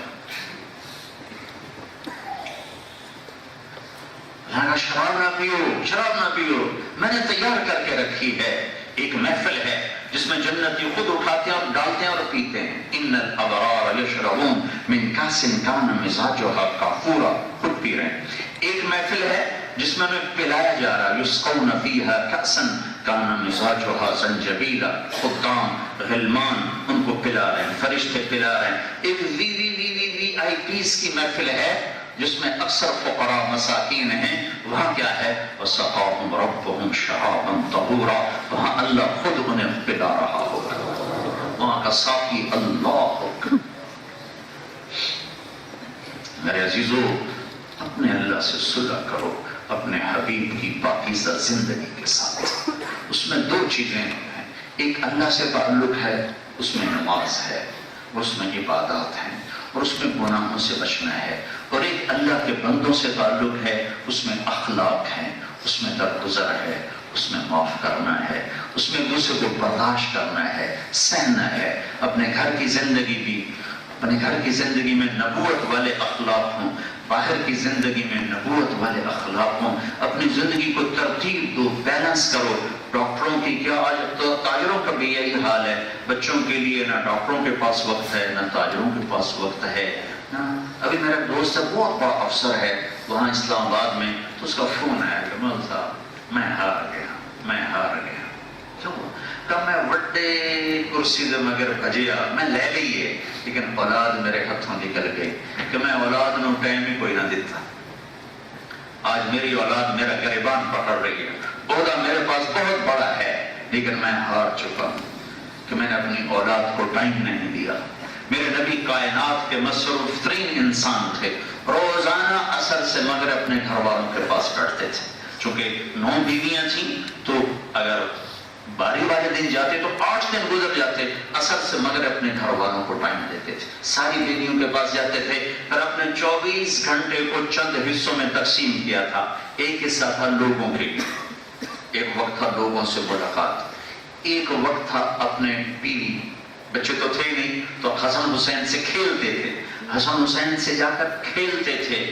شراب نہ پیو، شراب نہ پیو، میں نے تیار کر کے رکھی ہے، ایک محفل ہے جس میں جنتی خود اٹھاتے ہیں اور ڈالتے ہیں اور پیتے ہیں۔ ان الابرار یشربون من کاس کان مزاجها کافورا، خود پی رہے ہیں۔ ایک محفل ہے جس میں انہیں پلایا جا رہا، یسقون فیہا کأسا کان مزاجها زنجبیلا، خدام غلمان ان کو پلا رہے ہیں، فرشتے پلا رہے ہیں۔ ایک وی آئی پیز کی محفل ہے جس میں اکثر فقراء مساکین ہیں، وہاں کیا ہے؟ وَسَقَاهُمْ رَبُّهُمْ شَرَابًا طَهُورًا، وہاں اللہ خود انہیں پلا رہا ہوگا، وہاں کا ساقی اللہ ہوگا۔ میرے عزیزو، اپنے اللہ سے صلح کرو، اپنے حبیب کی پاکیزہ زندگی کے ساتھ۔ اس میں 2 چیزیں ہیں، ایک اللہ سے تعلق ہے، اس میں نماز ہے، اس میں عبادات ہیں، اور اس میں گناہوں سے بچنا ہے، اور ایک اللہ کے بندوں سے تعلق ہے، اس میں اخلاق ہے، اس میں درگزر ہے، اس میں معاف کرنا ہے، اس میں دوسرے کو برداشت کرنا ہے، سہنا ہے۔ اپنے گھر کی زندگی میں نبوت والے اخلاق ہوں، باہر کی زندگی میں نبوت والے اخلاق ہوں۔ اپنی زندگی کو ترتیب دو، بیلنس کرو۔ ڈاکٹروں کی کیا، آج تو تاجروں کا بھی یہی حال ہے، بچوں کے لیے نہ ڈاکٹروں کے پاس وقت ہے، نہ تاجروں کے پاس وقت ہے۔ ابھی میرا دوست ہے، بہت بڑا افسر ہے وہاں اسلام آباد میں، تو اس کا فون آیا کہ مول صاحب میں ہار گیا۔ کیوں؟ کہ میں وڈے کرسی دے مگر بھجیا، میں لے لیے لیکن اولاد میرے ہاتھوں نکل گئی، کہ میں اولاد نو ٹائم ہی کوئی نہ دیتا۔ آج میری اولاد میرا گریبان پکڑ رہی ہے، عہدہ میرے پاس بہت بڑا ہے، لیکن میں ہار چکا ہوں کہ میں نے اپنی اولاد کو ٹائم نہیں دیا۔ میرے نبی کائنات کے مصروف ترین انسان تھے، روزانہ عصر سے مغرب اپنے گھر والوں کے پاس بیٹھتے تھے۔ چونکہ 9 بیویاں تھیں تو اگر باری والے دن جاتے تو 8 دن گزر جاتے، عصر سے مغرب اپنے گھر والوں کو ٹائم دیتے تھے، ساری بیویوں کے پاس جاتے تھے، پھر اپنے 24 گھنٹے کو چند حصوں میں تقسیم کیا تھا۔ ایک حصہ تھا لوگوں کے لیے، ایک وقت تھا لوگوں سے ملاقات، ایک وقت تھا اپنے بیوی، بچے تو تھے نہیں تو حسن حسین سے کھیلتے تھے، حسن حسین سے جا کر کھیلتے تھے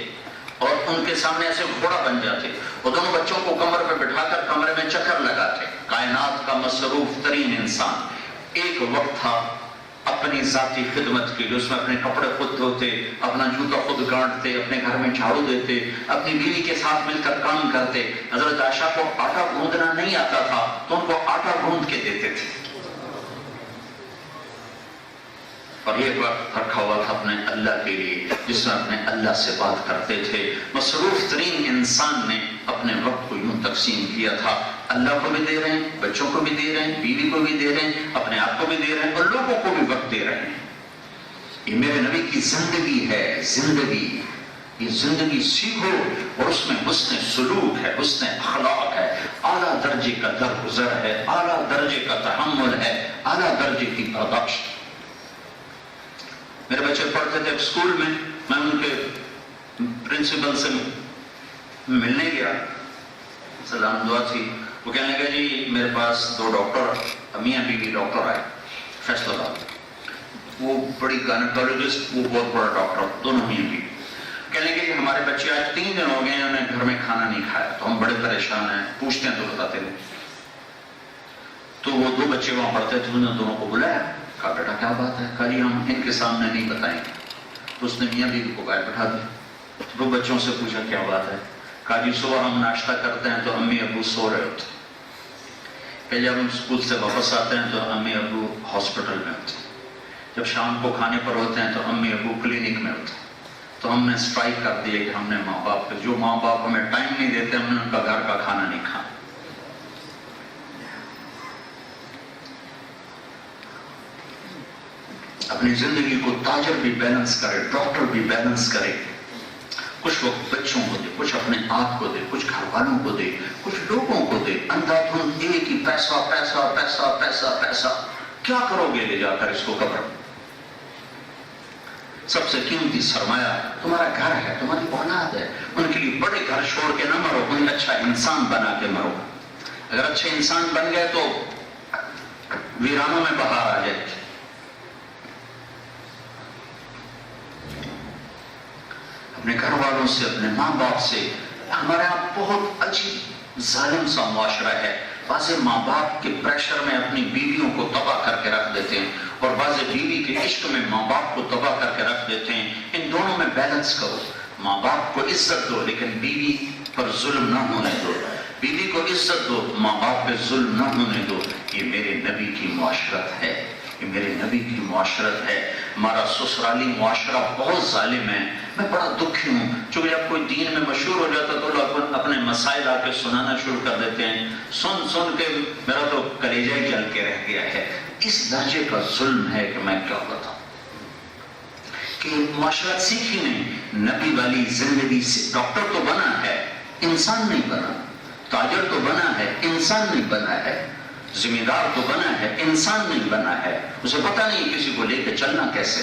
اور ان کے سامنے ایسے گھوڑا بن جاتے، وہ دونوں بچوں کو کمر پہ بٹھا کر کمرے میں چکر لگاتے۔ کائنات کا مصروف ترین انسان۔ ایک وقت تھا اپنی ذاتی خدمت کے لیے، اس میں اپنے کپڑے خود دھوتے، اپنا جوتا خود گانٹتے، اپنے گھر میں جھاڑو دیتے، اپنی بیوی کے ساتھ مل کر کام کرتے۔ حضرت عائشہ کو آٹا گوندنا نہیں آتا تھا تو ان کو آٹا گوند کے دیتے تھے، اور یہ وقت رکھا ہوا تھا اپنے اللہ کے لیے جس میں اپنے اللہ سے بات کرتے تھے۔ مصروف ترین انسان نے اپنے وقت کو یوں تقسیم کیا تھا، اللہ کو بھی دے رہے ہیں، بچوں کو بھی دے رہے ہیں، بیوی کو بھی دے رہے ہیں، اپنے آپ کو بھی دے رہے ہیں، اور لوگوں کو بھی وقت دے رہے ہیں۔ یہ میرے نبی کی زندگی ہے، یہ زندگی سیکھو، اور اس میں حسن سلوک ہے، حسن اخلاق ہے، اعلیٰ درجے کا درگزر ہے، اعلیٰ درجے کا تحمل ہے، اعلیٰ درجے کی برداشت۔ میرے بچے پڑھتے تھے اسکول میں، میں ان کے پرنسپل سے ملنے گیا، سلام دعا تھی، وہ کہنے لگا جی میرے پاس 2 ڈاکٹر، میاں بیوی ڈاکٹر آئے فیصل آباد، وہ بڑی گائنیکولوجسٹ، وہ بہت بڑا ڈاکٹر، دونوں میاں بیوی، کہنے لگے کہ ہمارے بچے آج 3 دن ہو گئے ہیں انہیں گھر میں کھانا نہیں کھایا، تو ہم بڑے پریشان ہیں، پوچھتے ہیں تو بتاتے نہیں۔ تو وہ 2 بچے وہاں پڑھتے تھے، انہوں نے دونوں کو بلایا، کہا بیٹا کیا بات ہے؟ کہا جی ہم ان کے سامنے نہیں بتائیں گے۔ تو اس نے میاں بیوی کو باہر بٹھا دیا، 2 بچوں سے پوچھا کیا بات ہے؟ کہا جی صبح ہم ناشتہ کرتے ہیں تو امی ابو سو رہے ہوتے، کہ جب ہم اسکول سے واپس آتے ہیں تو امی ابو ہاسپٹل میں ہوتے، جب شام کو کھانے پر ہوتے ہیں تو امی ابو کلینک میں ہوتے۔ تو ہم نے اسٹرائک کر دیا کہ ہم نے ماں باپ کے، جو ماں باپ ہمیں ٹائم نہیں دیتے ہم نے ان کا گھر کا کھانا نہیں کھانا۔ اپنی زندگی کو تاجر بھی بیلنس کرے، ڈاکٹر بھی بیلنس کرے، کچھ وقت بچوں کو دے، کچھ اپنے آپ کو دے، کچھ گھر والوں کو دے، کچھ لوگوں کو دے۔ اندھا دھند ایک ہی پیسہ پیسہ پیسہ پیسہ پیسہ، کیا کرو گے لے جا کر اس کو قبر؟ سب سے قیمتی سرمایہ تمہارا گھر ہے، تمہاری اولاد ہے، ان کے لیے بڑے گھر چھوڑ کے نہ مرو، انہیں اچھا انسان بنا کے مرو۔ اگر اچھے انسان بن گئے تو ویرانوں میں بہار آ جائے گی۔ اپنے گھر والوں سے، اپنے ماں باپ سے، ہمارے یہاں بہت عجیب ظالم سا معاشرہ ہے، بعض ماں باپ کے پریشر میں اپنی بیویوں کو تباہ کر کے رکھ دیتے ہیں، اور بعض بیوی کے عشق میں ماں باپ کو تباہ کر کے رکھ دیتے ہیں۔ ان دونوں میں بیلنس کرو، ماں باپ کو عزت دو لیکن بیوی پر ظلم نہ ہونے دو، بیوی کو عزت دو، ماں باپ پہ ظلم نہ ہونے دو۔ یہ میرے نبی کی معاشرت ہے، یہ میرے نبی کی معاشرت ہے۔ ہمارا سسرالی معاشرہ بہت ظالم ہے، میں بڑا دکھی ہوں، چونکہ جب کوئی دین میں مشہور ہو جاتا تو لوگ اپنے مسائل آ کے سنانا شروع کر دیتے ہیں، سن سن کے میرا تو کلیجہ ہی جل کے رہ گیا ہے۔ اس درجے کا ظلم ہے کہ میں کیا بتاؤں، کہ معاشرت سیکھی نہیں، نبی والی زندگی سے۔ ڈاکٹر تو بنا ہے، انسان نہیں بنا، تاجر تو بنا ہے، انسان نہیں بنا ہے، ذمہ دار تو بنا ہے، انسان نہیں بنا ہے، اسے پتہ نہیں کسی کو لے کے چلنا کیسے۔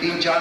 3-4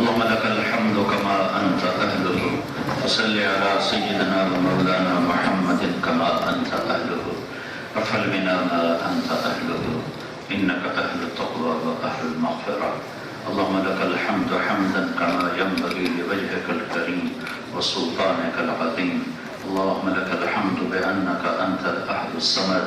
اللهم لك الحمد كما أنت أهله فصل على سيدنا ومولانا محمد كما أنت أهله وافعل بنا ما أنت أهله إنك أهل التقوى وأهل المغفرة. اللهم لك الحمد حمدا كما ينبغي لوجهك الكريم وسلطانك العظيم. اللهم لك الحمد بأنك أنت الأحد الصمد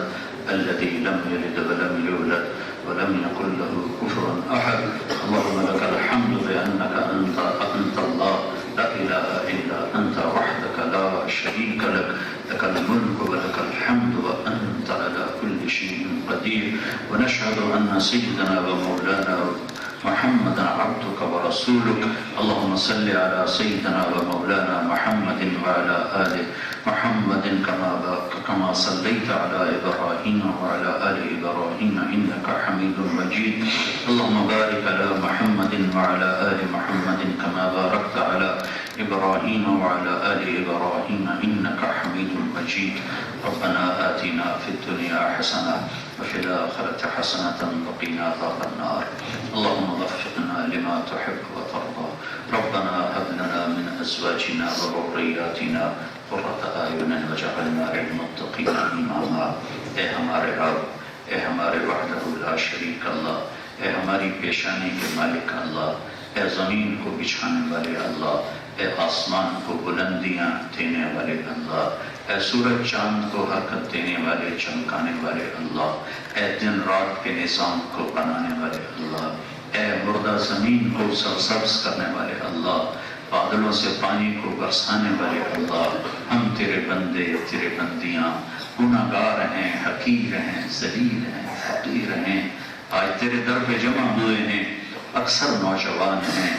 الذي لم يلد ولم يولد ولم يكن له كفوا أحد. اللهم لك الحمد بأنك أنت الله لا إله إلا أنت وحدك لا شريك لك، لك الملك ولك الحمد وأنت على كل شيء قدير. ونشهد أن سيدنا ومولانا محمدا عبدك ورسولك. اللهم صل على سيدنا ومولانا محمد وعلى آل محمد كما صليت على إبراهيم وعلى آل إبراهيم إنك حميد مجيد. اللهم بارك على محمد وعلى آل محمد كما باركت على إبراهيم وعلى آل إبراهيم إنك حميد مجيد. ربنا آتنا في الدنيا حسنة وفي الآخرة حسنة وقنا عذاب النار. اللهم وفقنا لما تحب وترضى. ربنا هب لنا من أزواجنا وذرياتنا قرة أعين واجعلنا للمتقين إماما. اے ہمارے رب، اے ہمارے وحدہ لا شریک اللہ، اے ہماری پیشانی کے مالک اللہ، اے زمین کو بچھانے والے اللہ، اے آسمان کو بلندیاں دینے والے اللہ، اے سورج چاند کو حرکت دینے والے چمکانے والے اللہ، اے دن رات کے نظام کو بنانے والے اللہ، اے مردہ زمین کو سرسبز کرنے والے اللہ، بادلوں سے پانی کو برسانے والے اللہ. ہم تیرے بندے، تیرے بندیاں، گناہگار ہیں، حقیر ہیں، ذلیل ہیں، فقیر ہیں. آج تیرے در پہ جمع ہوئے ہیں، اکثر نوجوان ہیں،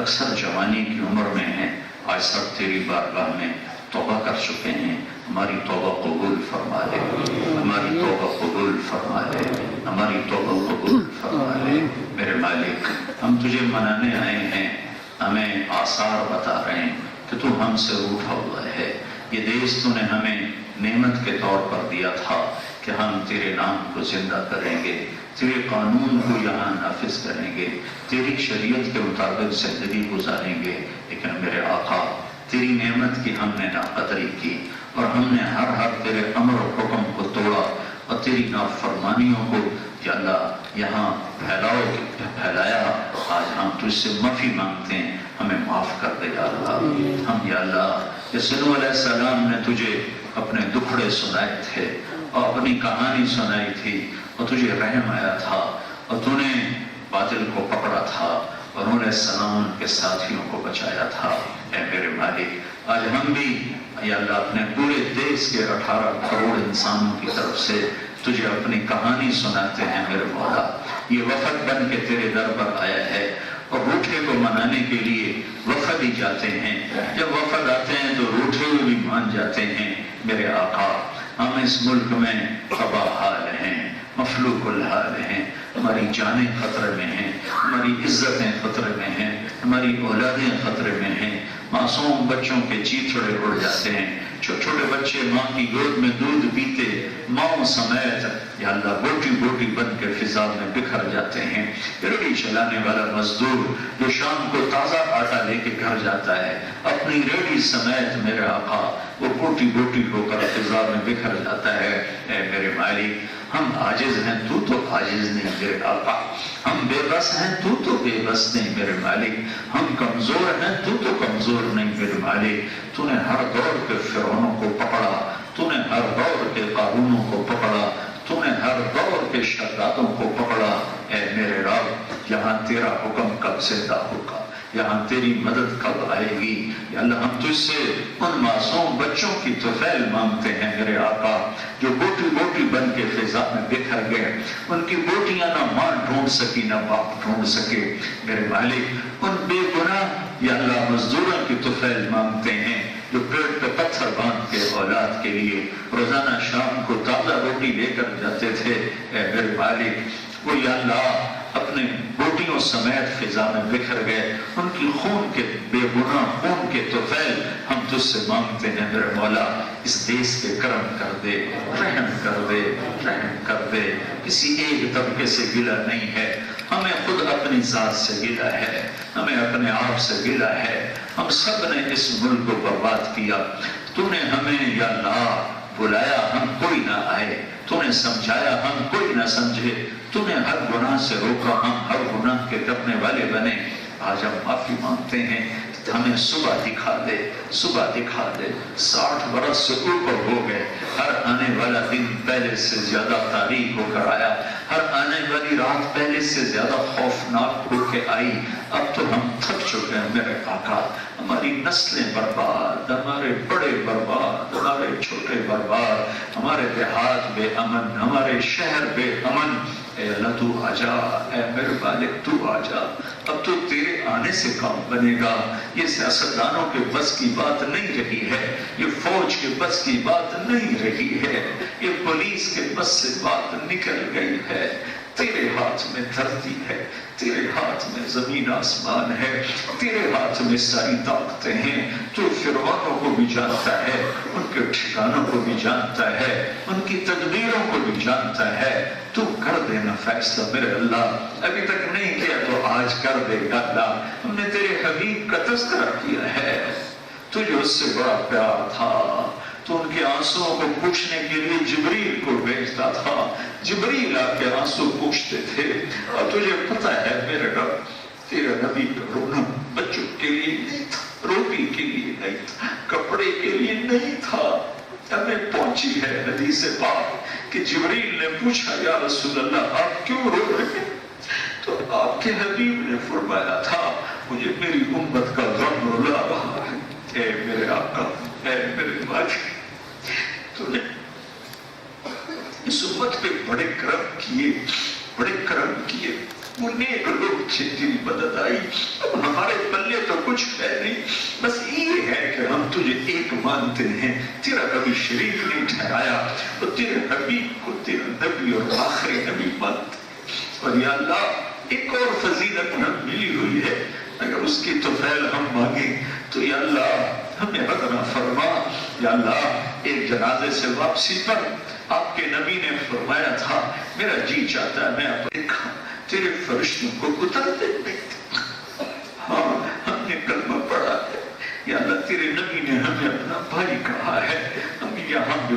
اکثر جوانی کی عمر میں ہیں. آج سب تیری بارگاہ میں توبہ کر چکے ہیں. ہماری توبہ قبول فرما لے، ہماری توبہ قبول فرما لے، ہماری توبہ قبول فرما لے. میرے مالک، ہم تجھے منانے آئے ہیں، ہمیں آثار بتا رہے ہیں کہ تو ہم سے روٹھا ہوا ہے. یہ دیش تو نے ہمیں نعمت کے طور پر دیا تھا کہ ہم تیرے نام کو زندہ کریں گے، تیرے قانون کو یہاں نافذ کریں گے، تیری شریعت کے مطابق زندگی گزاریں گے. لیکن میرے آقا، تیری نعمت کی ہم نے ناقدری کی اور ہم نے ہر تیرے امر و حکم کو توڑا اور تیری نافرمانیوں کو یا اللہ یہاں پھیلایا، آج ہم تجھ سے معافی مانگتے ہیں، ہمیں معاف کر دے یا اللہ۔ ہم یا اللہ، جس نوح علیہ السلام نے تجھے اپنے دکھڑے سنائے تھے اور اپنی کہانی سنائی تھی اور تجھے رحم آیا تھا اور تو نے باطل کو پکڑا تھا اور انہوں نے السلام کے ساتھیوں کو بچایا تھا، اے میرے مالک آج ہم بھی یا اللہ اپنے پورے دیش کے 18 کروڑ انسانوں کی طرف سے تجھے اپنی کہانی سناتے ہیں میرے مولا۔ یہ وفد بن کے تیرے در پر آیا ہے اور روٹھے کو منانے کے لیے وفد ہی جاتے ہیں، جب وفد آتے ہیں تو روٹھے ہوئے بھی مان جاتے ہیں میرے آقا۔ ہم اس ملک میں تباہ حال ہیں، مفلوق الحال ہیں، ہماری جانیں خطرے میں ہیں، ہماری عزتیں خطرے میں ہیں، ہماری اولادیں خطرے میں ہیں، معصوم بچوں کے چیتڑے اڑ جاتے ہیں، چھوٹے چھوٹے بچے ماں کی گود میں دودھ پیتے ماں سمیت یا اللہ بوٹی بوٹی بن کے فضا میں بکھر جاتے ہیں۔ ریڑھی چلانے والا مزدور جو شام کو تازہ آٹا لے کے گھر جاتا ہے اپنی ریڑھی سمیت میرے آقا وہ بوٹی بوٹی ہو کر فضا میں بکھر جاتا ہے۔ اے میرے مالک ہم عاجز ہیں، تو تو عاجز نہیں میرے آقا، ہم بے بس ہیں، تو تو بے بس نہیں میرے مالک، ہم کمزور ہیں، تو تو کمزور نہیں میرے مالک۔ تو نے ہر دور کے فرعونوں کو پکڑا، تو نے ہر دور کے قارونوں کو پکڑا، تو نے ہر دور کے شدادوں کو پکڑا۔ اے میرے رب یہاں تیرا حکم کب زندہ ہوگا، یہاں تیری مدد کب آئے گی یا اللہ ہم تجھ سے ان معصوم بچوں کی طفیل مانگتے ہیں میرے آقا جو بوٹی بوٹی بن کے فضا میں بکھر گئے، ان کی بوٹیاں نہ ماں ڈھونڈ سکی نہ باپ ڈھونڈ سکے میرے مالک۔ ان بے گناہ یا اللہ مزدوروں کی طفیل مانگتے ہیں جو پیڑ پہ پتھر باندھ کے اولاد کے لیے روزانہ شام کو تازہ روٹی لے کر جاتے تھے۔ اے میرے مالک وہ یا اللہ اپنے بوٹیوں سمیت فضا میں بکھر گئے، ان کی خون کے بے گناہ خون کے طفیل ہم تجھ سے مانگتے ہیں میرے مولا۔ اس دیش کے کرم کر دے، رحم کر دے، رحم کر دے۔ کسی ایک طبقے سے گلہ نہیں ہے، ہمیں خود اپنی ذات سے گلہ ہے، ہمیں اپنے آپ سے گلہ ہے۔ ہم سب نے اس ملک کو برباد کیا، تو نے ہمیں یا اللہ بلایا ہم کوئی نہ آئے، تو نے سمجھایا ہم کوئی نہ سمجھے، تو نے ہر گناہ سے روکا ہم ہر گناہ کے کرنے والے بنے۔ آج ہم معافی مانگتے ہیں، ہمیں صبح دکھا دے، صبح دکھا دے۔ 60 برس سے اوپر ہو گئے، ہر آنے والا دن پہلے سے زیادہ تاریک ہو کر آیا، ہر آنے والی رات پہلے سے زیادہ خوفناک ہو کے آئی۔ اب تو ہم تھک چکے ہیں میرے آقا، ہماری نسلیں برباد، ہمارے بڑے برباد، ہمارے چھوٹے برباد، ہمارے دیہات بے امن، ہمارے شہر بے امن۔ اے اللہ تو آجا، اے میرے مالک تو آجا، اب تو تیرے آنے سے کام بنے گا۔ یہ سیاستدانوں کے بس کی بات نہیں رہی ہے، یہ فوج کے بس کی بات نہیں رہی ہے، یہ پولیس کے بس سے بات نکل گئی ہے۔ تیرے ہاتھ میں دھرتی ہے، تیرے ہاتھ میں زمین آسمان ہے، تیرے ہاتھ میں ساری طاقتیں ہیں۔ تو فرعونوں کو بھی جانتا ہے، ان کے ٹھکانوں کو بھی جانتا ہے، ان کی تدبیروں کو بھی جانتا ہے۔ تو کر دینا فیصلہ میرے اللہ، ابھی تک نہیں کیا تو آج کر دے گا اللہ۔ ہم نے تیرے حبیب کا تذکرہ کیا ہے، تجھے اس سے بڑا پیار تھا، تو ان کے آنسوؤں کو پوچھنے کے لیے جبریل کو بھیجتا تھا، جبریل آ کے آنسو پوچھتے تھے۔ اور تجھے پتہ ہے میرے رب تیرا نبی کا رونا بچوں کے لیے نہیں تھا، روٹی کے لیے نہیں تھا، کپڑے کے لیے نہیں تھا۔ ہمیں پہنچی ہے حدیث پاک کہ جبریل نے پوچھا یا رسول اللہ آپ کیوں رو رہے ہیں؟ تو آپ کے حبیب نے فرمایا تھا مجھے میری امت کا غم رلا رہا ہے۔ اے میرے آقا، اے میرے مالک، تو نے اس امت پہ بڑے کرم کیے، بڑے کرم کیے، وہ نیک لوگ تھے تیری مدد آئی۔ اب ہمارے پلے تو کچھ ہے نہیں، بس یہ ہے کہ ہم تجھے ایک مانتے ہیں، تیرا کبھی شریک نہیں ٹھہرایا، اور تیرے حبیب کو تیرا نبی اور آخری نبی مانتے ہیں۔ اور یا اللہ ایک اور فضیلت ہم ملی ہوئی ہے، اگر اس کی طفیل ہم مانگیں تو یا اللہ ہمیں عطا فرما۔ یا اللہ ایک جنازے سے واپسی پر آپ کے نبی نے فرمایا تھا میرا جی چاہتا ہے میں اپنے تیرے فرشتوں کو اترتے دیکھتے۔ ہاں ہم نے کلمہ پڑھا ہے، یا اللہ تیرے نبی نے ہمیں اپنا بھائی کہا ہے، ہم یہاں بھی